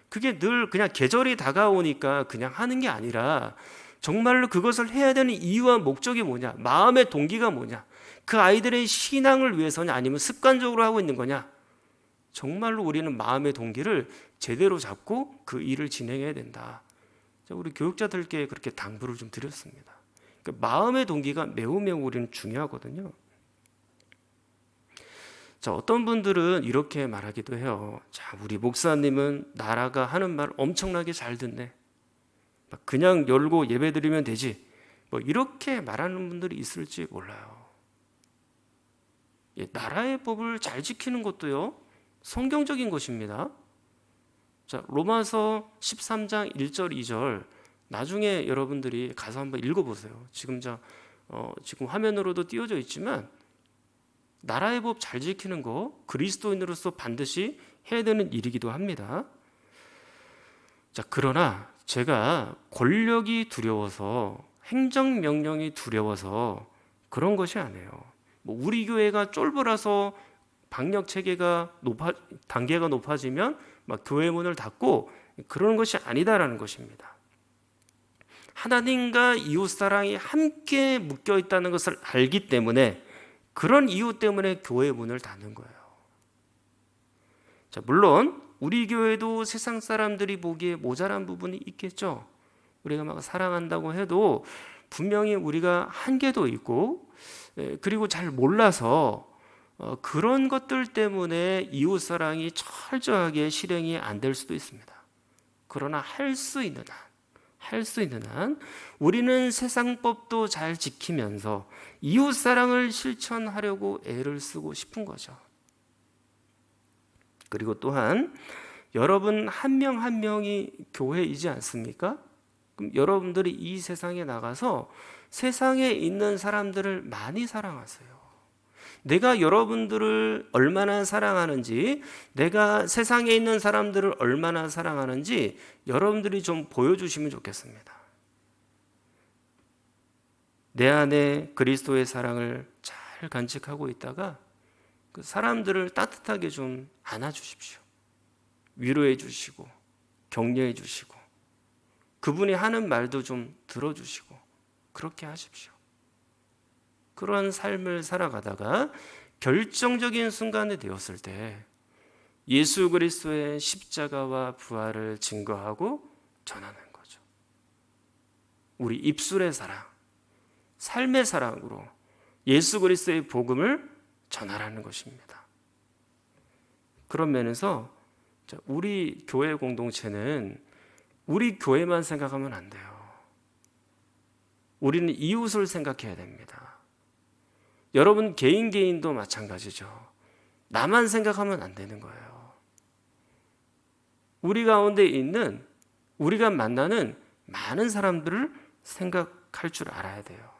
[SPEAKER 1] 그게 늘 그냥 계절이 다가오니까 그냥 하는 게 아니라 정말로 그것을 해야 되는 이유와 목적이 뭐냐, 마음의 동기가 뭐냐, 그 아이들의 신앙을 위해서냐, 아니면 습관적으로 하고 있는 거냐. 정말로 우리는 마음의 동기를 제대로 잡고 그 일을 진행해야 된다. 우리 교육자들께 그렇게 당부를 좀 드렸습니다. 그러니까 마음의 동기가 매우 우리는 중요하거든요. 자, 어떤 분들은 이렇게 말하기도 해요. 자, 우리 목사님은 나라가 하는 말 엄청나게 잘 듣네. 그냥 열고 예배드리면 되지. 이렇게 말하는 분들이 있을지 몰라요. 나라의 법을 잘 지키는 것도요, 성경적인 것입니다. 자, 로마서 13장 1절 2절 나중에 여러분들이 가서 한번 읽어보세요. 지금 화면으로도 띄워져 있지만 나라의 법 잘 지키는 거 그리스도인으로서 반드시 해야 되는 일이기도 합니다. 자, 그러나 제가 권력이 두려워서, 행정명령이 두려워서 그런 것이 아니에요. 우리 교회가 쫄보라서 방역 체계가 단계가 높아지면 막 교회 문을 닫고 그런 것이 아니다라는 것입니다. 하나님과 이웃 사랑이 함께 묶여 있다는 것을 알기 때문에, 그런 이유 때문에 교회 문을 닫는 거예요. 자, 물론 우리 교회도 세상 사람들이 보기에 모자란 부분이 있겠죠. 우리가 막 사랑한다고 해도 분명히 우리가 한계도 있고, 그리고 잘 몰라서 그런 것들 때문에 이웃 사랑이 철저하게 실행이 안 될 수도 있습니다. 그러나 할 수 있는 한 우리는 세상 법도 잘 지키면서 이웃 사랑을 실천하려고 애를 쓰고 싶은 거죠. 그리고 또한 여러분 한 명 한 명이 교회이지 않습니까? 그럼 여러분들이 이 세상에 나가서 세상에 있는 사람들을 많이 사랑하세요. 내가 여러분들을 얼마나 사랑하는지, 내가 세상에 있는 사람들을 얼마나 사랑하는지 여러분들이 좀 보여주시면 좋겠습니다. 내 안에 그리스도의 사랑을 잘 간직하고 있다가 그 사람들을 따뜻하게 좀 안아주십시오. 위로해 주시고 격려해 주시고 그분이 하는 말도 좀 들어주시고 그렇게 하십시오. 그런 삶을 살아가다가 결정적인 순간이 되었을 때 예수 그리스도의 십자가와 부활을 증거하고 전하는 거죠. 우리 입술의 사랑, 삶의 사랑으로 예수 그리스도의 복음을 전하라는 것입니다. 그런 면에서 우리 교회 공동체는 우리 교회만 생각하면 안 돼요. 우리는 이웃을 생각해야 됩니다. 여러분 개인도 마찬가지죠. 나만 생각하면 안 되는 거예요. 우리 가운데 있는, 우리가 만나는 많은 사람들을 생각할 줄 알아야 돼요.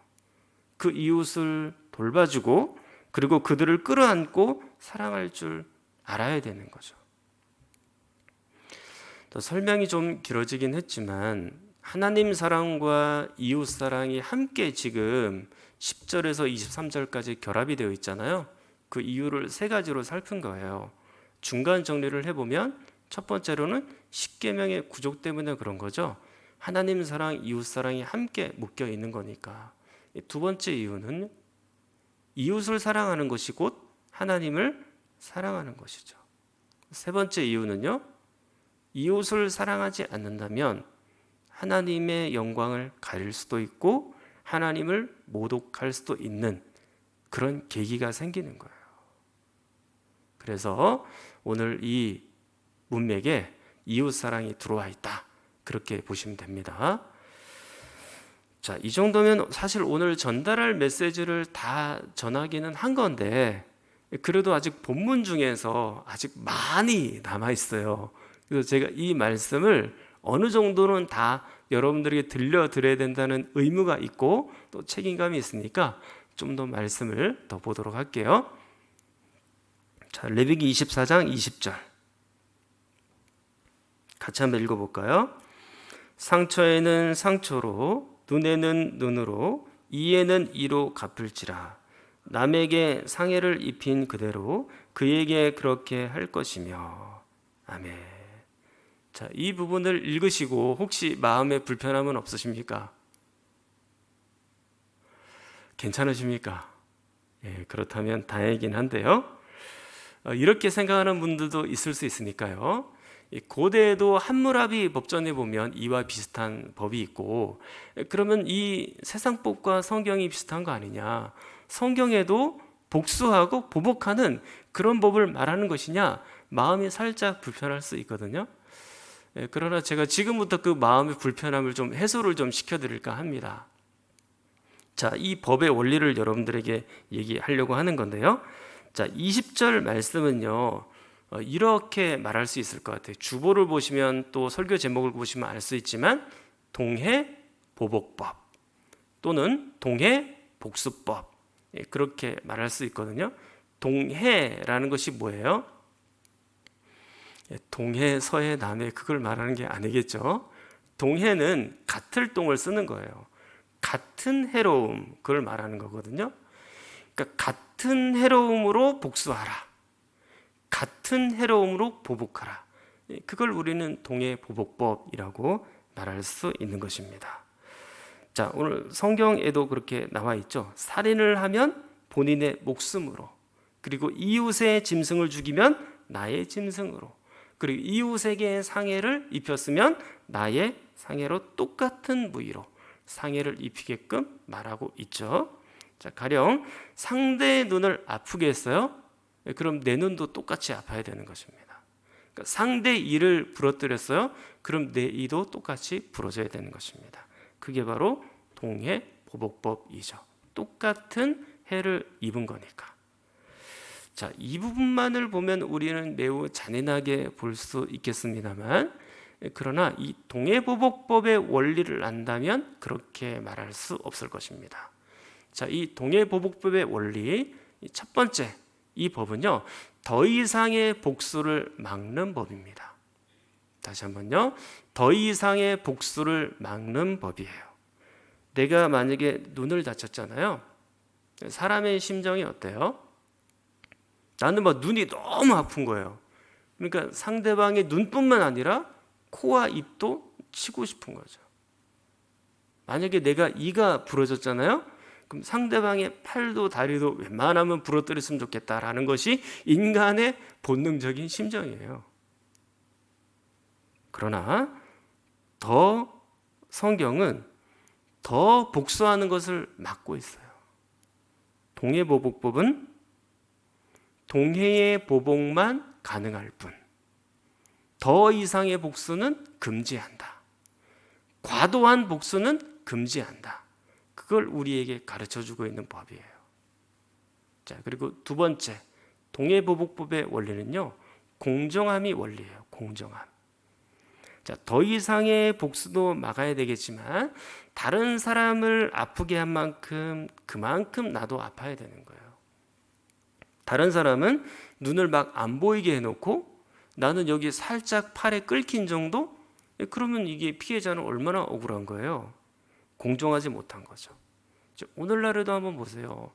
[SPEAKER 1] 그 이웃을 돌봐주고 그리고 그들을 끌어안고 사랑할 줄 알아야 되는 거죠. 또 설명이 좀 길어지긴 했지만 하나님 사랑과 이웃 사랑이 함께 지금 10절에서 23절까지 결합이 되어 있잖아요. 그 이유를 세 가지로 살핀 거예요. 중간 정리를 해보면 첫 번째로는 십계명의 구조 때문에 그런 거죠. 하나님 사랑, 이웃 사랑이 함께 묶여 있는 거니까. 두 번째 이유는 이웃을 사랑하는 것이 곧 하나님을 사랑하는 것이죠. 세 번째 이유는요, 이웃을 사랑하지 않는다면 하나님의 영광을 가릴 수도 있고 하나님을 모독할 수도 있는 그런 계기가 생기는 거예요. 그래서 오늘 이 문맥에 이웃 사랑이 들어와 있다, 그렇게 보시면 됩니다. 자, 이 정도면 사실 오늘 전달할 메시지를 다 전하기는 한 건데 그래도 아직 본문 중에서 아직 많이 남아 있어요. 그래서 제가 이 말씀을 어느 정도는 다 여러분들에게 들려드려야 된다는 의무가 있고 또 책임감이 있으니까 좀 더 말씀을 더 보도록 할게요. 자, 레위기 24장 20절 같이 한번 읽어볼까요? 상처에는 상처로, 눈에는 눈으로, 이에는 이로 갚을지라. 남에게 상해를 입힌 그대로 그에게 그렇게 할 것이며. 아멘. 자, 이 부분을 읽으시고 혹시 마음에 불편함은 없으십니까? 괜찮으십니까? 예, 그렇다면 다행이긴 한데요. 이렇게 생각하는 분들도 있을 수 있으니까요. 고대에도 함무라비 법전에 보면 이와 비슷한 법이 있고, 그러면 이 세상법과 성경이 비슷한 거 아니냐? 성경에도 복수하고 보복하는 그런 법을 말하는 것이냐? 마음이 살짝 불편할 수 있거든요. 그러나 제가 지금부터 그 마음의 불편함을 좀 해소를 좀 시켜드릴까 합니다. 자, 이 법의 원리를 여러분들에게 얘기하려고 하는 건데요. 자, 20절 말씀은요, 이렇게 말할 수 있을 것 같아요. 주보를 보시면 또 설교 제목을 보시면 알 수 있지만 동해보복법 또는 동해복수법, 그렇게 말할 수 있거든요. 동해라는 것이 뭐예요? 동해, 서해, 남해 그걸 말하는 게 아니겠죠. 동해는 같을 동을 쓰는 거예요. 같은 해로움, 그걸 말하는 거거든요. 그러니까 같은 해로움으로 복수하라, 같은 해로움으로 보복하라. 그걸 우리는 동해보복법이라고 말할 수 있는 것입니다. 자, 오늘 성경에도 그렇게 나와 있죠. 살인을 하면 본인의 목숨으로, 그리고 이웃의 짐승을 죽이면 나의 짐승으로, 그리고 이웃에게 상해를 입혔으면 나의 상해로 똑같은 부위로 상해를 입히게끔 말하고 있죠. 자, 가령 상대의 눈을 아프게 했어요. 그럼 내 눈도 똑같이 아파야 되는 것입니다. 그러니까 상대 이를 부러뜨렸어요. 그럼 내 이도 똑같이 부러져야 되는 것입니다. 그게 바로 동해보복법이죠. 똑같은 해를 입은 거니까. 자, 이 부분만을 보면 우리는 매우 잔인하게 볼 수 있겠습니다만, 그러나 이 동해보복법의 원리를 안다면 그렇게 말할 수 없을 것입니다. 자, 이 동해보복법의 원리 첫 번째, 이 법은요, 더 이상의 복수를 막는 법입니다. 다시 한번요, 더 이상의 복수를 막는 법이에요. 내가 만약에 눈을 다쳤잖아요. 사람의 심정이 어때요? 나는 막 눈이 너무 아픈 거예요. 그러니까 상대방의 눈뿐만 아니라 코와 입도 치고 싶은 거죠. 만약에 내가 이가 부러졌잖아요. 그럼 상대방의 팔도 다리도 웬만하면 부러뜨렸으면 좋겠다라는 것이 인간의 본능적인 심정이에요. 그러나 더 성경은 더 복수하는 것을 막고 있어요. 동해보복법은 동해의 보복만 가능할 뿐, 더 이상의 복수는 금지한다. 과도한 복수는 금지한다. 그걸 우리에게 가르쳐주고 있는 법이에요. 자, 그리고 두 번째, 동해보복법의 원리는요, 공정함이 원리예요. 공정함. 자, 더 이상의 복수도 막아야 되겠지만 다른 사람을 아프게 한 만큼 그만큼 나도 아파야 되는 거예요. 다른 사람은 눈을 막 안 보이게 해놓고 나는 여기 살짝 팔에 끓긴 정도? 그러면 이게 피해자는 얼마나 억울한 거예요. 공정하지 못한 거죠. 오늘날에도 한번 보세요.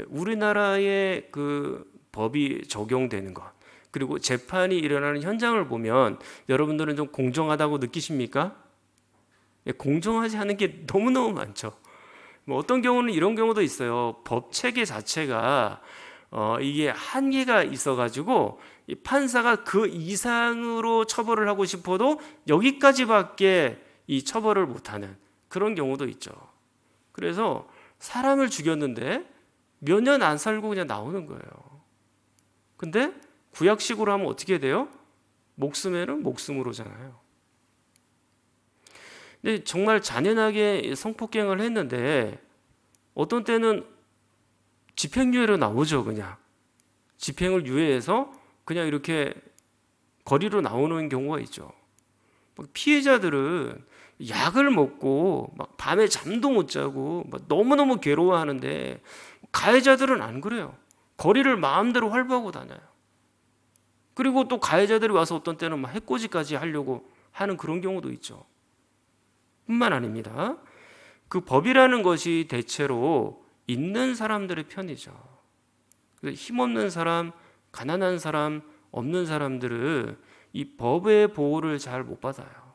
[SPEAKER 1] 우리나라의 그 법이 적용되는 것, 그리고 재판이 일어나는 현장을 보면 여러분들은 좀 공정하다고 느끼십니까? 공정하지 않은 게 너무너무 많죠. 뭐 어떤 경우는 이런 경우도 있어요. 법 체계 자체가 이게 한계가 있어가지고 이 판사가 그 이상으로 처벌을 하고 싶어도 여기까지밖에 이 처벌을 못하는 그런 경우도 있죠. 그래서 사람을 죽였는데 몇 년 안 살고 그냥 나오는 거예요. 근데 구약식으로 하면 어떻게 돼요? 목숨에는 목숨으로잖아요. 근데 정말 잔인하게 성폭행을 했는데 어떤 때는 집행유예로 나오죠. 그냥 집행을 유예해서 그냥 이렇게 거리로 나오는 경우가 있죠. 피해자들은 약을 먹고 막 밤에 잠도 못 자고 막 너무너무 괴로워하는데 가해자들은 안 그래요. 거리를 마음대로 활보하고 다녀요. 그리고 또 가해자들이 와서 어떤 때는 막 해코지까지 하려고 하는 그런 경우도 있죠. 뿐만 아닙니다. 그 법이라는 것이 대체로 있는 사람들의 편이죠. 힘없는 사람, 가난한 사람, 없는 사람들은 이 법의 보호를 잘 못 받아요.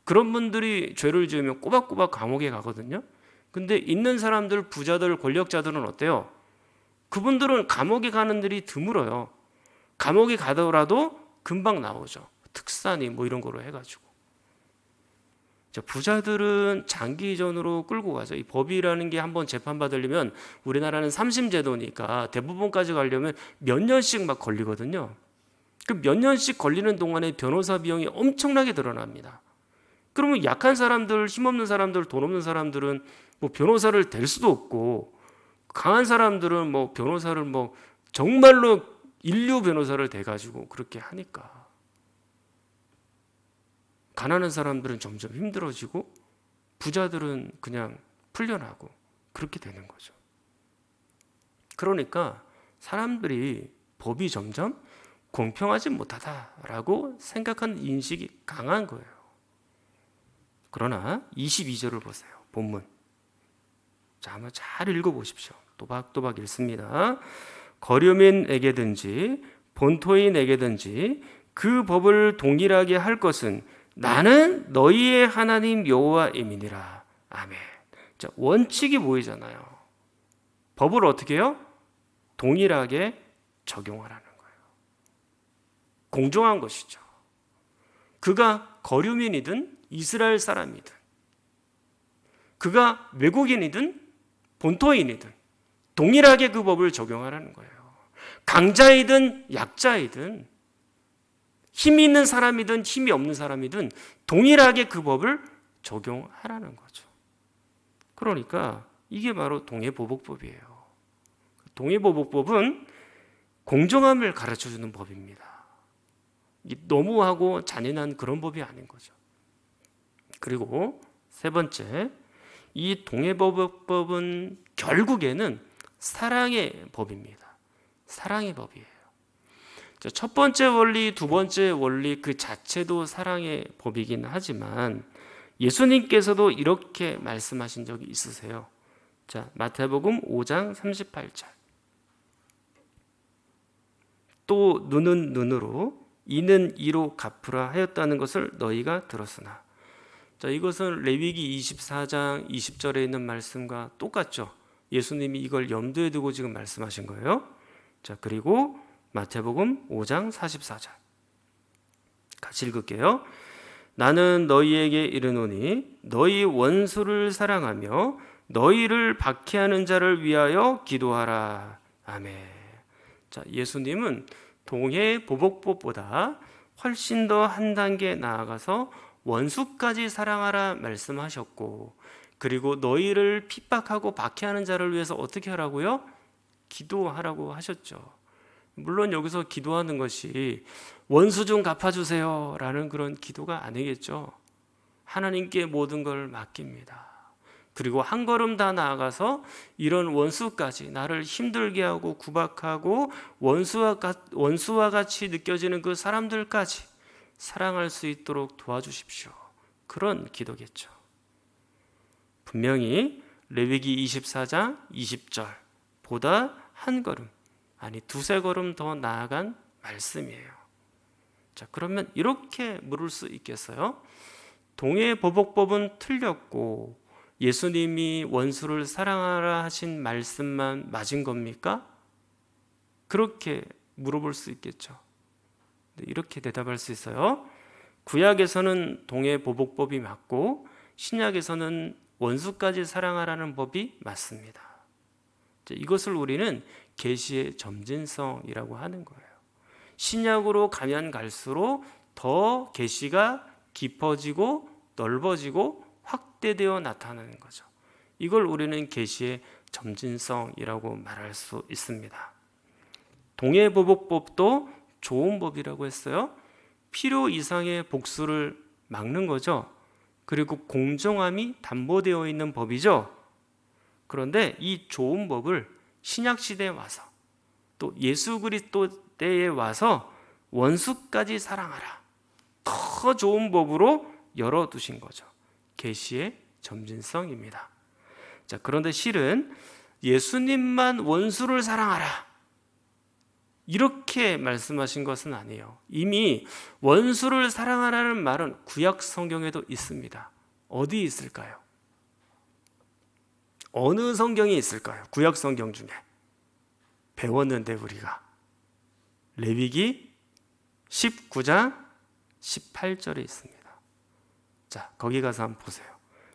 [SPEAKER 1] 그런 분들이 죄를 지으면 꼬박꼬박 감옥에 가거든요. 근데 있는 사람들, 부자들, 권력자들은 어때요? 그분들은 감옥에 가는 일이 드물어요. 감옥에 가더라도 금방 나오죠. 특사니 뭐 이런 거로 해가지고. 부자들은 장기전으로 끌고 가죠. 이 법이라는 게 한번 재판받으려면 우리나라는 3심제도니까 대법원까지 가려면 몇 년씩 막 걸리거든요. 그 몇 년씩 걸리는 동안에 변호사 비용이 엄청나게 늘어납니다. 그러면 약한 사람들, 힘없는 사람들, 돈 없는 사람들은 뭐 변호사를 댈 수도 없고 강한 사람들은 뭐 변호사를 뭐 정말로 인류 변호사를 대가지고 그렇게 하니까 가난한 사람들은 점점 힘들어지고 부자들은 그냥 풀려나고 그렇게 되는 거죠. 그러니까 사람들이 법이 점점 공평하지 못하다라고 생각하는 인식이 강한 거예요. 그러나 22절을 보세요. 본문. 자, 한번 잘 읽어보십시오. 또박또박 읽습니다. 거류민에게든지 본토인에게든지 그 법을 동일하게 할 것은 나는 너희의 하나님 여호와임이니라. 아멘. 자, 원칙이 보이잖아요. 법을 어떻게 해요? 동일하게 적용하라는 거예요. 공정한 것이죠. 그가 거류민이든 이스라엘 사람이든 그가 외국인이든 본토인이든 동일하게 그 법을 적용하라는 거예요. 강자이든 약자이든 힘이 있는 사람이든 힘이 없는 사람이든 동일하게 그 법을 적용하라는 거죠. 그러니까 이게 바로 동해보복법이에요. 동해보복법은 공정함을 가르쳐주는 법입니다. 너무하고 잔인한 그런 법이 아닌 거죠. 그리고 세 번째, 이 동해보복법은 결국에는 사랑의 법입니다. 사랑의 법이에요. 첫 번째 원리, 두 번째 원리 그 자체도 사랑의 법이긴 하지만 예수님께서도 이렇게 말씀하신 적이 있으세요. 자, 마태복음 5장 38절. 또 눈은 눈으로 이는 이로 갚으라 하였다는 것을 너희가 들었으나. 자, 이것은 레위기 24장 20절에 있는 말씀과 똑같죠. 예수님이 이걸 염두에 두고 지금 말씀하신 거예요. 자, 그리고 마태복음 5장 44절. 같이 읽을게요. 나는 너희에게 이르노니 너희 원수를 사랑하며 너희를 박해하는 자를 위하여 기도하라. 아멘. 자, 예수님은 동해보복법보다 훨씬 더 한 단계 나아가서 원수까지 사랑하라 말씀하셨고 그리고 너희를 핍박하고 박해하는 자를 위해서 어떻게 하라고요? 기도하라고 하셨죠. 물론 여기서 기도하는 것이 원수 좀 갚아주세요 라는 그런 기도가 아니겠죠. 하나님께 모든 걸 맡깁니다. 그리고 한 걸음 다 나아가서 이런 원수까지, 나를 힘들게 하고 구박하고 원수와 같이 느껴지는 그 사람들까지 사랑할 수 있도록 도와주십시오. 그런 기도겠죠. 분명히 레위기 24장 20절 보다 한 걸음, 아니 두세 걸음 더 나아간 말씀이에요. 자, 그러면 이렇게 물을 수 있겠어요? 동해보복법은 틀렸고 예수님이 원수를 사랑하라 하신 말씀만 맞은 겁니까? 그렇게 물어볼 수 있겠죠. 이렇게 대답할 수 있어요. 구약에서는 동해보복법이 맞고 신약에서는 원수까지 사랑하라는 법이 맞습니다. 이것을 우리는 계시의 점진성이라고 하는 거예요. 신약으로 가면 갈수록 더 계시가 깊어지고 넓어지고 확대되어 나타나는 거죠. 이걸 우리는 계시의 점진성이라고 말할 수 있습니다. 동해보복법도 좋은 법이라고 했어요. 필요 이상의 복수를 막는 거죠. 그리고 공정함이 담보되어 있는 법이죠. 그런데 이 좋은 법을 신약시대에 와서 또 예수 그리스도 때에 와서 원수까지 사랑하라, 더 좋은 법으로 열어두신 거죠. 계시의 점진성입니다. 자, 그런데 실은 예수님만 원수를 사랑하라 이렇게 말씀하신 것은 아니에요. 이미 원수를 사랑하라는 말은 구약 성경에도 있습니다. 어디 있을까요? 어느 성경이 있을까요? 구약 성경 중에 배웠는데 우리가 레위기 19장 18절에 있습니다. 자, 거기 가서 한번 보세요.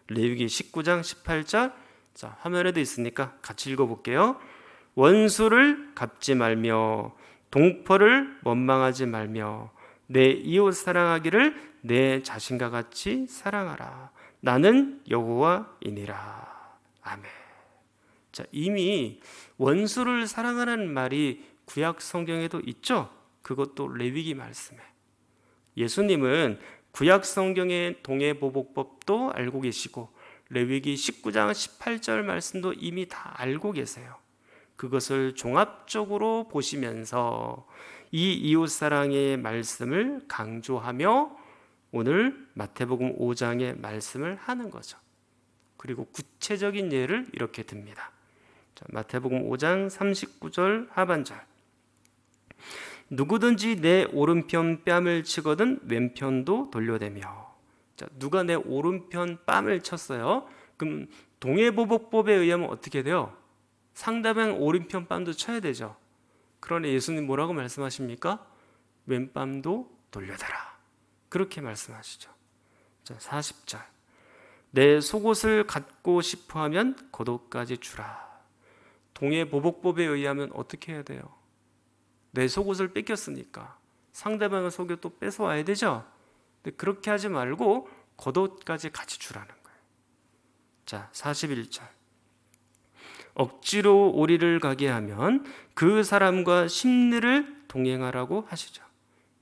[SPEAKER 1] 레위기 19장 18절. 자, 화면에도 있으니까 같이 읽어볼게요. 원수를 갚지 말며 동포를 원망하지 말며 내 이웃 사랑하기를 내 자신과 같이 사랑하라. 나는 여호와이니라. 아멘. 자, 이미 원수를 사랑하라는 말이 구약 성경에도 있죠. 그것도 레위기 말씀에. 예수님은 구약 성경의 동해보복법도 알고 계시고 레위기 19장 18절 말씀도 이미 다 알고 계세요. 그것을 종합적으로 보시면서 이 이웃사랑의 말씀을 강조하며 오늘 마태복음 5장의 말씀을 하는 거죠. 그리고 구체적인 예를 이렇게 듭니다. 자, 마태복음 5장 39절 하반절. 누구든지 내 오른편 뺨을 치거든 왼편도 돌려대며. 자, 누가 내 오른편 뺨을 쳤어요? 그럼 동해보복법에 의하면 어떻게 돼요? 상대방 오른편 뺨도 쳐야 되죠. 그러나 예수님 뭐라고 말씀하십니까? 왼뺨도 돌려대라. 그렇게 말씀하시죠. 자, 40절. 내 속옷을 갖고 싶어하면 겉옷까지 주라. 동해보복법에 의하면 어떻게 해야 돼요? 내 속옷을 뺏겼으니까 상대방의 속옷 또 뺏어와야 되죠. 근데 그렇게 하지 말고 겉옷까지 같이 주라는 거예요. 자, 41절. 억지로 오리를 가게 하면 그 사람과 심리를 동행하라고 하시죠.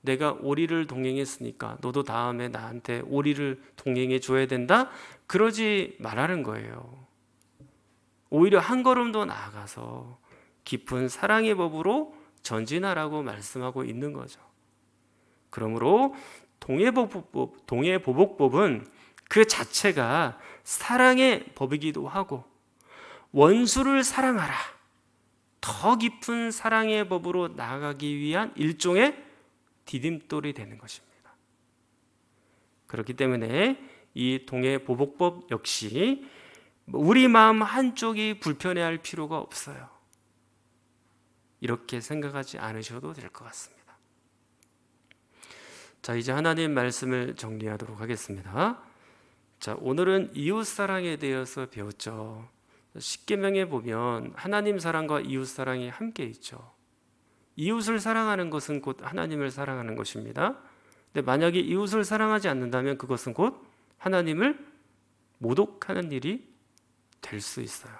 [SPEAKER 1] 내가 오리를 동행했으니까 너도 다음에 나한테 오리를 동행해 줘야 된다? 그러지 말라는 거예요. 오히려 한 걸음 더 나아가서 깊은 사랑의 법으로 전진하라고 말씀하고 있는 거죠. 그러므로 동해보복법은 그 자체가 사랑의 법이기도 하고 원수를 사랑하라, 더 깊은 사랑의 법으로 나아가기 위한 일종의 디딤돌이 되는 것입니다. 그렇기 때문에 이 동해보복법 역시 우리 마음 한쪽이 불편해할 필요가 없어요. 이렇게 생각하지 않으셔도 될 것 같습니다. 자, 이제 하나님 말씀을 정리하도록 하겠습니다. 자, 오늘은 이웃사랑에 대해서 배웠죠. 십계명에 보면 하나님 사랑과 이웃 사랑이 함께 있죠. 이웃을 사랑하는 것은 곧 하나님을 사랑하는 것입니다. 근데 만약에 이웃을 사랑하지 않는다면 그것은 곧 하나님을 모독하는 일이 될 수 있어요.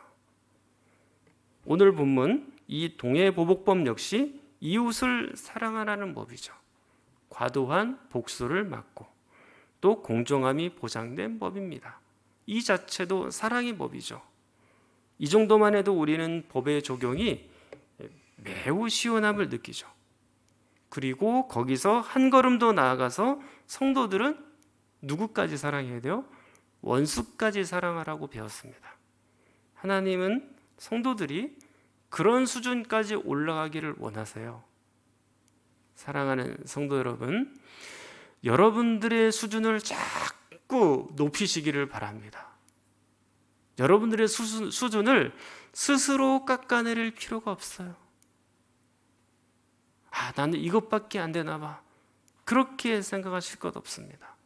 [SPEAKER 1] 오늘 본문 이 동해보복법 역시 이웃을 사랑하라는 법이죠. 과도한 복수를 막고 또 공정함이 보장된 법입니다. 이 자체도 사랑의 법이죠. 이 정도만 해도 우리는 법의 적용이 매우 시원함을 느끼죠. 그리고 거기서 한 걸음 더 나아가서 성도들은 누구까지 사랑해야 돼요? 원수까지 사랑하라고 배웠습니다. 하나님은 성도들이 그런 수준까지 올라가기를 원하세요. 사랑하는 성도 여러분, 여러분들의 수준을 자꾸 높이시기를 바랍니다. 여러분들의 수준을 스스로 깎아내릴 필요가 없어요. 나는 이것밖에 안 되나 봐. 그렇게 생각하실 것 없습니다.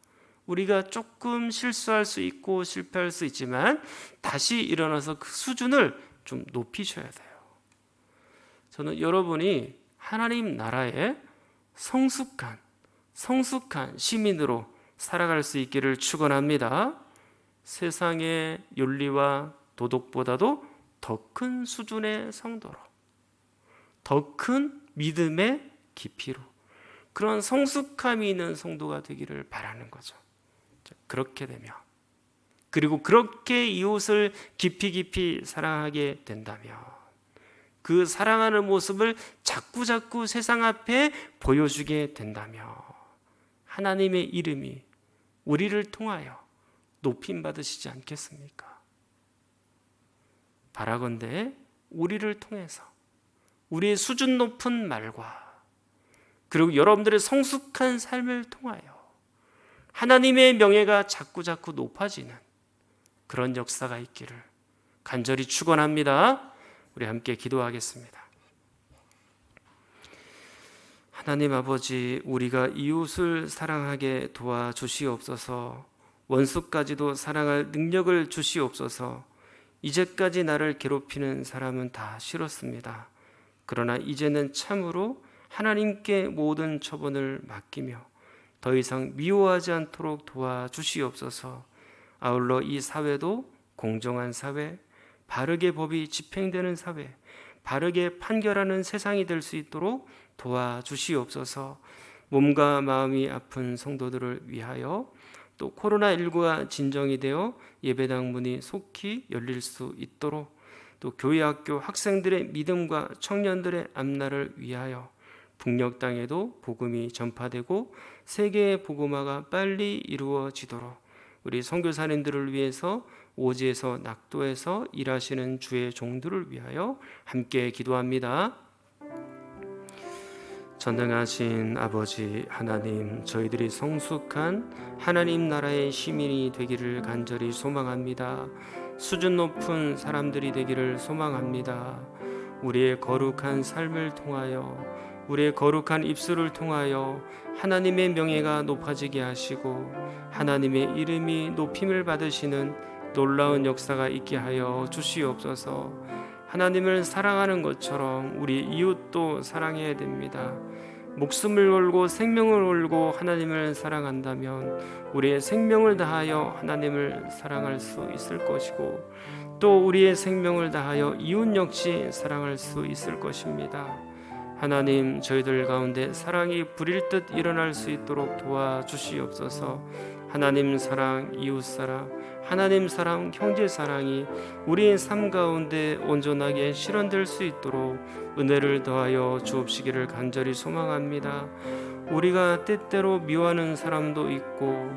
[SPEAKER 1] 우리가 조금 실수할 수 있고 실패할 수 있지만 다시 일어나서 그 수준을 좀 높이셔야 돼요. 저는 여러분이 하나님 나라의 성숙한 시민으로 살아갈 수 있기를 축원합니다. 세상의 윤리와 도덕보다도 더 큰 수준의 성도로, 더 큰 믿음의 깊이로, 그런 성숙함이 있는 성도가 되기를 바라는 거죠. 그렇게 되면, 그리고 그렇게 이웃을 깊이 사랑하게 된다면 그 사랑하는 모습을 자꾸 세상 앞에 보여주게 된다면 하나님의 이름이 우리를 통하여 높임 받으시지 않겠습니까? 바라건대 우리를 통해서 우리의 수준 높은 말과 그리고 여러분들의 성숙한 삶을 통하여 하나님의 명예가 자꾸 높아지는 그런 역사가 있기를 간절히 축원합니다. 우리 함께 기도하겠습니다. 하나님 아버지, 우리가 이웃을 사랑하게 도와주시옵소서. 원수까지도 사랑할 능력을 주시옵소서. 이제까지 나를 괴롭히는 사람은 다 싫었습니다. 그러나 이제는 참으로 하나님께 모든 처분을 맡기며 더 이상 미워하지 않도록 도와주시옵소서. 아울러 이 사회도 공정한 사회, 바르게 법이 집행되는 사회, 바르게 판결하는 세상이 될 수 있도록 도와주시옵소서. 몸과 마음이 아픈 성도들을 위하여 또 코로나19가 진정이 되어 예배당 문이 속히 열릴 수 있도록 또 교회 학교 학생들의 믿음과 청년들의 앞날을 위하여 북녘 땅에도 복음이 전파되고 세계의 복음화가 빨리 이루어지도록 우리 선교사님들을 위해서 오지에서 낙도에서 일하시는 주의 종들을 위하여 함께 기도합니다. 전능하신 아버지 하나님, 저희들이 성숙한 하나님 나라의 시민이 되기를 간절히 소망합니다. 수준 높은 사람들이 되기를 소망합니다. 우리의 거룩한 삶을 통하여, 우리의 거룩한 입술을 통하여 하나님의 명예가 높아지게 하시고 하나님의 이름이 높임을 받으시는 놀라운 역사가 있게 하여 주시옵소서. 하나님을 사랑하는 것처럼 우리 이웃도 사랑해야 됩니다. 목숨을 걸고 생명을 걸고 하나님을 사랑한다면 우리의 생명을 다하여 하나님을 사랑할 수 있을 것이고 또 우리의 생명을 다하여 이웃 역시 사랑할 수 있을 것입니다. 하나님, 저희들 가운데 사랑이 불일 듯 일어날 수 있도록 도와주시옵소서. 하나님 사랑, 이웃 사랑, 하나님 사랑, 형제 사랑이 우리의 삶 가운데 온전하게 실현될 수 있도록 은혜를 더하여 주옵시기를 간절히 소망합니다. 우리가 때때로 미워하는 사람도 있고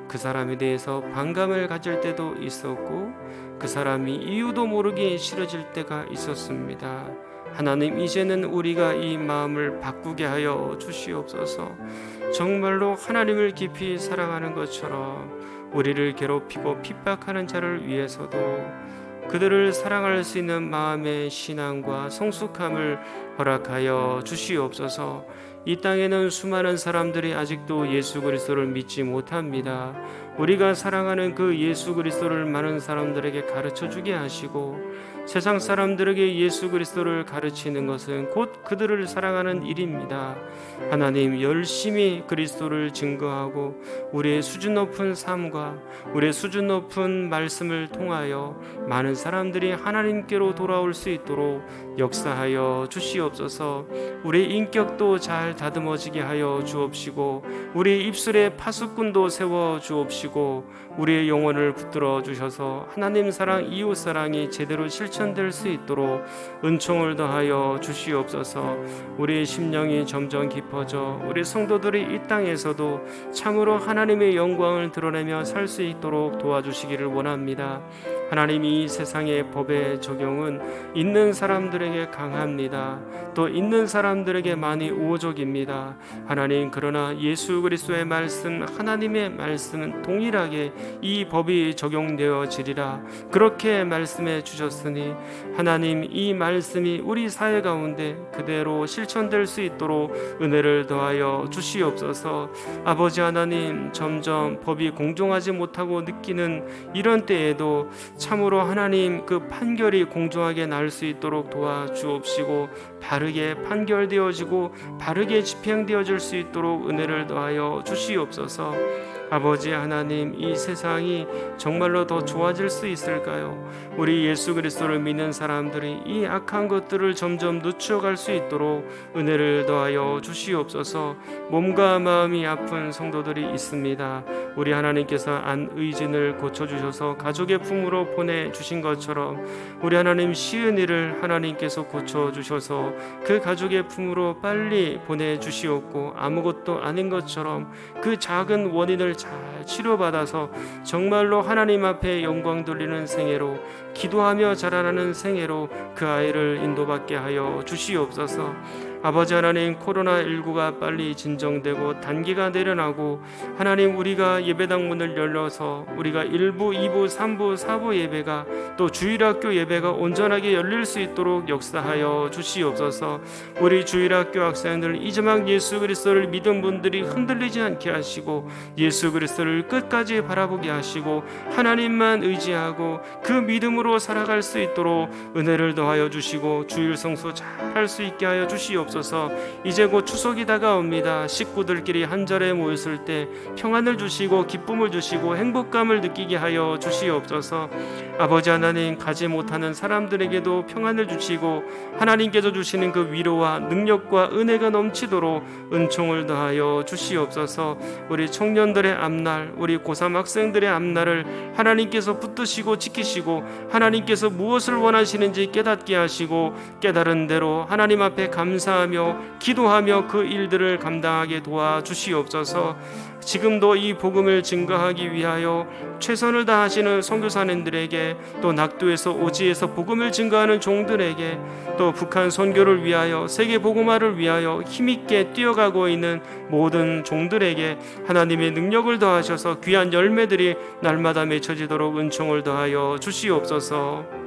[SPEAKER 1] 그 사람에 대해서 반감을 가질 때도 있었고 그 사람이 이유도 모르게 싫어질 때가 있었습니다. 하나님, 이제는 우리가 이 마음을 바꾸게 하여 주시옵소서. 정말로 하나님을 깊이 사랑하는 것처럼 우리를 괴롭히고 핍박하는 자를 위해서도 그들을 사랑할 수 있는 마음의 신앙과 성숙함을 허락하여 주시옵소서. 이 땅에는 수많은 사람들이 아직도 예수 그리스도를 믿지 못합니다. 우리가 사랑하는 그 예수 그리스도를 많은 사람들에게 가르쳐 주게 하시고, 세상 사람들에게 예수 그리스도를 가르치는 것은 곧 그들을 사랑하는 일입니다. 하나님, 열심히 그리스도를 증거하고 우리의 수준 높은 삶과 우리의 수준 높은 말씀을 통하여 많은 사람들이 하나님께로 돌아올 수 있도록 역사하여 주시옵소서. 우리의 인격도 잘 다듬어지게 하여 주옵시고, 우리의 입술에 파수꾼도 세워 주옵시고, 우리의 영혼을 붙들어 주셔서 하나님 사랑, 이웃 사랑이 제대로 실천될 수 있도록 은총을 더하여 주시옵소서. 우리의 심령이 점점 깊어져 우리 성도들이 이 땅에서도 참으로 하나님의 영광을 드러내며 살 수 있도록 도와주시기를 원합니다. 하나님, 이 세상의 법의 적용은 있는 사람들에게 강합니다. 또 있는 사람들에게 많이 우호적입니다. 하나님, 그러나 예수 그리스도의 말씀, 하나님의 말씀은 동일하게 이 법이 적용되어지리라 그렇게 말씀해 주셨으니, 하나님, 이 말씀이 우리 사회 가운데 그대로 실천될 수 있도록 은혜를 더하여 주시옵소서. 아버지 하나님, 점점 법이 공정하지 못하고 느끼는 이런 때에도 참으로 하나님, 그 판결이 공정하게 날 수 있도록 도와주옵시고, 바르게 판결되어지고 바르게 집행되어질 수 있도록 은혜를 더하여 주시옵소서. 아버지 하나님, 이 세상이 정말로 더 좋아질 수 있을까요? 우리 예수 그리스도를 믿는 사람들이 이 악한 것들을 점점 늦춰갈 수 있도록 은혜를 더하여 주시옵소서. 몸과 마음이 아픈 성도들이 있습니다. 우리 하나님께서 안의진을 고쳐주셔서 가족의 품으로 보내주신 것처럼, 우리 하나님 시은이를 하나님께서 고쳐주셔서 그 가족의 품으로 빨리 보내주시옵고, 아무것도 아닌 것처럼 그 작은 원인을 잘 치료받아서 정말로 하나님 앞에 영광 돌리는 생애로, 기도하며 자라나는 생애로 그 아이를 인도받게 하여 주시옵소서. 아버지 하나님, 코로나19가 빨리 진정되고 단계가 내려나고, 하나님, 우리가 예배당 문을 열려서 우리가 1부, 2부, 3부, 4부 예배가 또 주일학교 예배가 온전하게 열릴 수 있도록 역사하여 주시옵소서. 우리 주일학교 학생들, 이제막 예수 그리스도를 믿은 분들이 흔들리지 않게 하시고, 예수 그리스도를 끝까지 바라보게 하시고, 하나님만 의지하고 그 믿음으로 살아갈 수 있도록 은혜를 더하여 주시고, 주일 성수 잘 할 수 있게 하여 주시옵소서. 이제 곧 추석이 다가옵니다. 식구들끼리 한 자리에 모였을 때 평안을 주시고 기쁨을 주시고 행복감을 느끼게 하여 주시옵소서. 아버지 하나님, 가지 못하는 사람들에게도 평안을 주시고, 하나님께서 주시는 그 위로와 능력과 은혜가 넘치도록 은총을 더하여 주시옵소서. 우리 청년들의 앞날, 우리 고3 학생들의 앞날을 하나님께서 붙드시고 지키시고, 하나님께서 무엇을 원하시는지 깨닫게 하시고, 깨달은 대로 하나님 앞에 감사하며 기도하며 그 일들을 감당하게 도와주시옵소서. 지금도 이 복음을 증거하기 위하여 최선을 다하시는 선교사님들에게, 또 낙도에서 오지에서 복음을 증거하는 종들에게, 또 북한 선교를 위하여 세계 복음화를 위하여 힘있게 뛰어가고 있는 모든 종들에게 하나님의 능력을 더하셔서 귀한 열매들이 날마다 맺혀지도록 은총을 더하여 주시옵소서.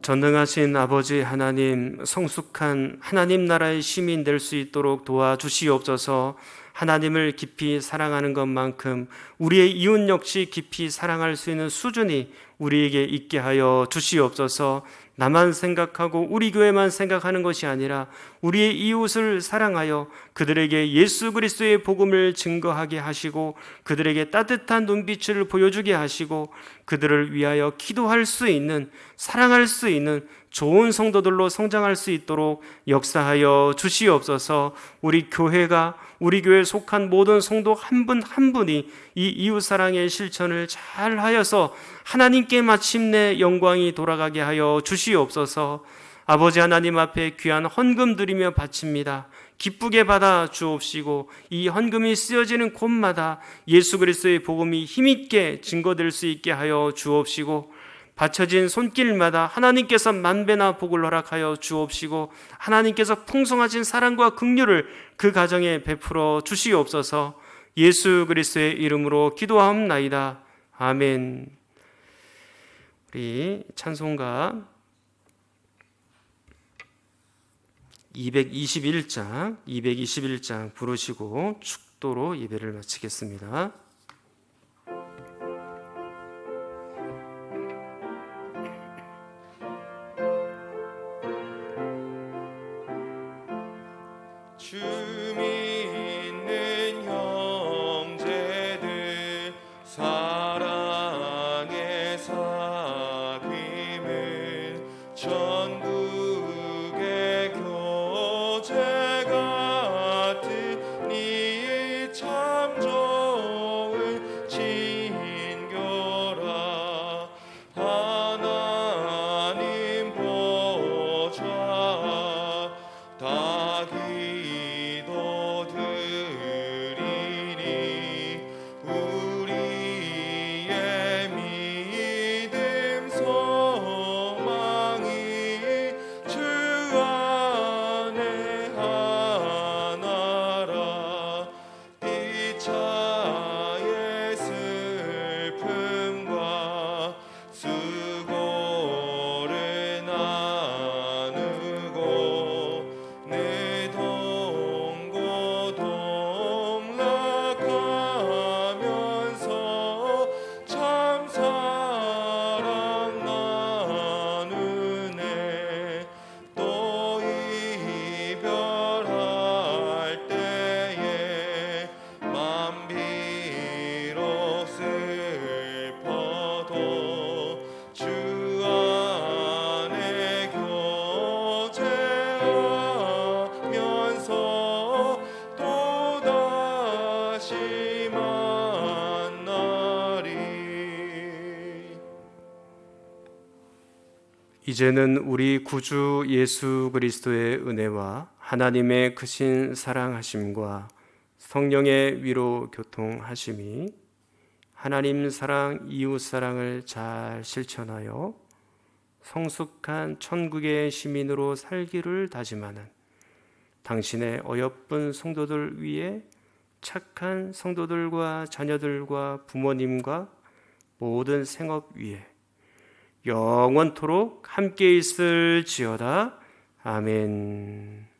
[SPEAKER 1] 전능하신 아버지 하나님, 성숙한 하나님 나라의 시민 될 수 있도록 도와주시옵소서. 하나님을 깊이 사랑하는 것만큼 우리의 이웃 역시 깊이 사랑할 수 있는 수준이 우리에게 있게 하여 주시옵소서. 나만 생각하고 우리 교회만 생각하는 것이 아니라 우리의 이웃을 사랑하여 그들에게 예수 그리스도의 복음을 증거하게 하시고, 그들에게 따뜻한 눈빛을 보여주게 하시고, 그들을 위하여 기도할 수 있는, 사랑할 수 있는 좋은 성도들로 성장할 수 있도록 역사하여 주시옵소서. 우리 교회가, 우리 교회에 속한 모든 성도 한 분 한 분이 이 이웃사랑의 실천을 잘 하여서 하나님께 마침내 영광이 돌아가게 하여 주시옵소서. 아버지 하나님 앞에 귀한 헌금 드리며 바칩니다. 기쁘게 받아 주옵시고, 이 헌금이 쓰여지는 곳마다 예수 그리스도의 복음이 힘있게 증거될 수 있게 하여 주옵시고, 바쳐진 손길마다 하나님께서 만배나 복을 허락하여 주옵시고, 하나님께서 풍성하신 사랑과 긍휼을 그 가정에 베풀어 주시옵소서. 예수 그리스도의 이름으로 기도하옵나이다. 아멘. 우리 찬송가 221장 부르시고 축도로 예배를 마치겠습니다.
[SPEAKER 2] 주 믿는 형제들 사랑의 사귐을 전국의 교제 같은 이 참 좋은 친교라. 하나님 보좌 다 기도 드리니 우리의 믿음 소망이 주 안에 하나라. 이 차의 슬픔과 수고를 나누고 내 동고 동락하면서 참 사랑 나누네. 또 이별할 때에 맘 비록 슬퍼도 주 안에 교제하면서 또다시 만나리.
[SPEAKER 1] 이제는 우리 구주 예수 그리스도의 은혜와 하나님의 크신 사랑하심과 성령의 위로 교통하심이 하나님 사랑, 이웃 사랑을 잘 실천하여 성숙한 천국의 시민으로 살기를 다짐하는 당신의 어여쁜 성도들 위해 착한 성도들과 자녀들과 부모님과 모든 생업 위에 영원토록 함께 있을지어다. 아멘.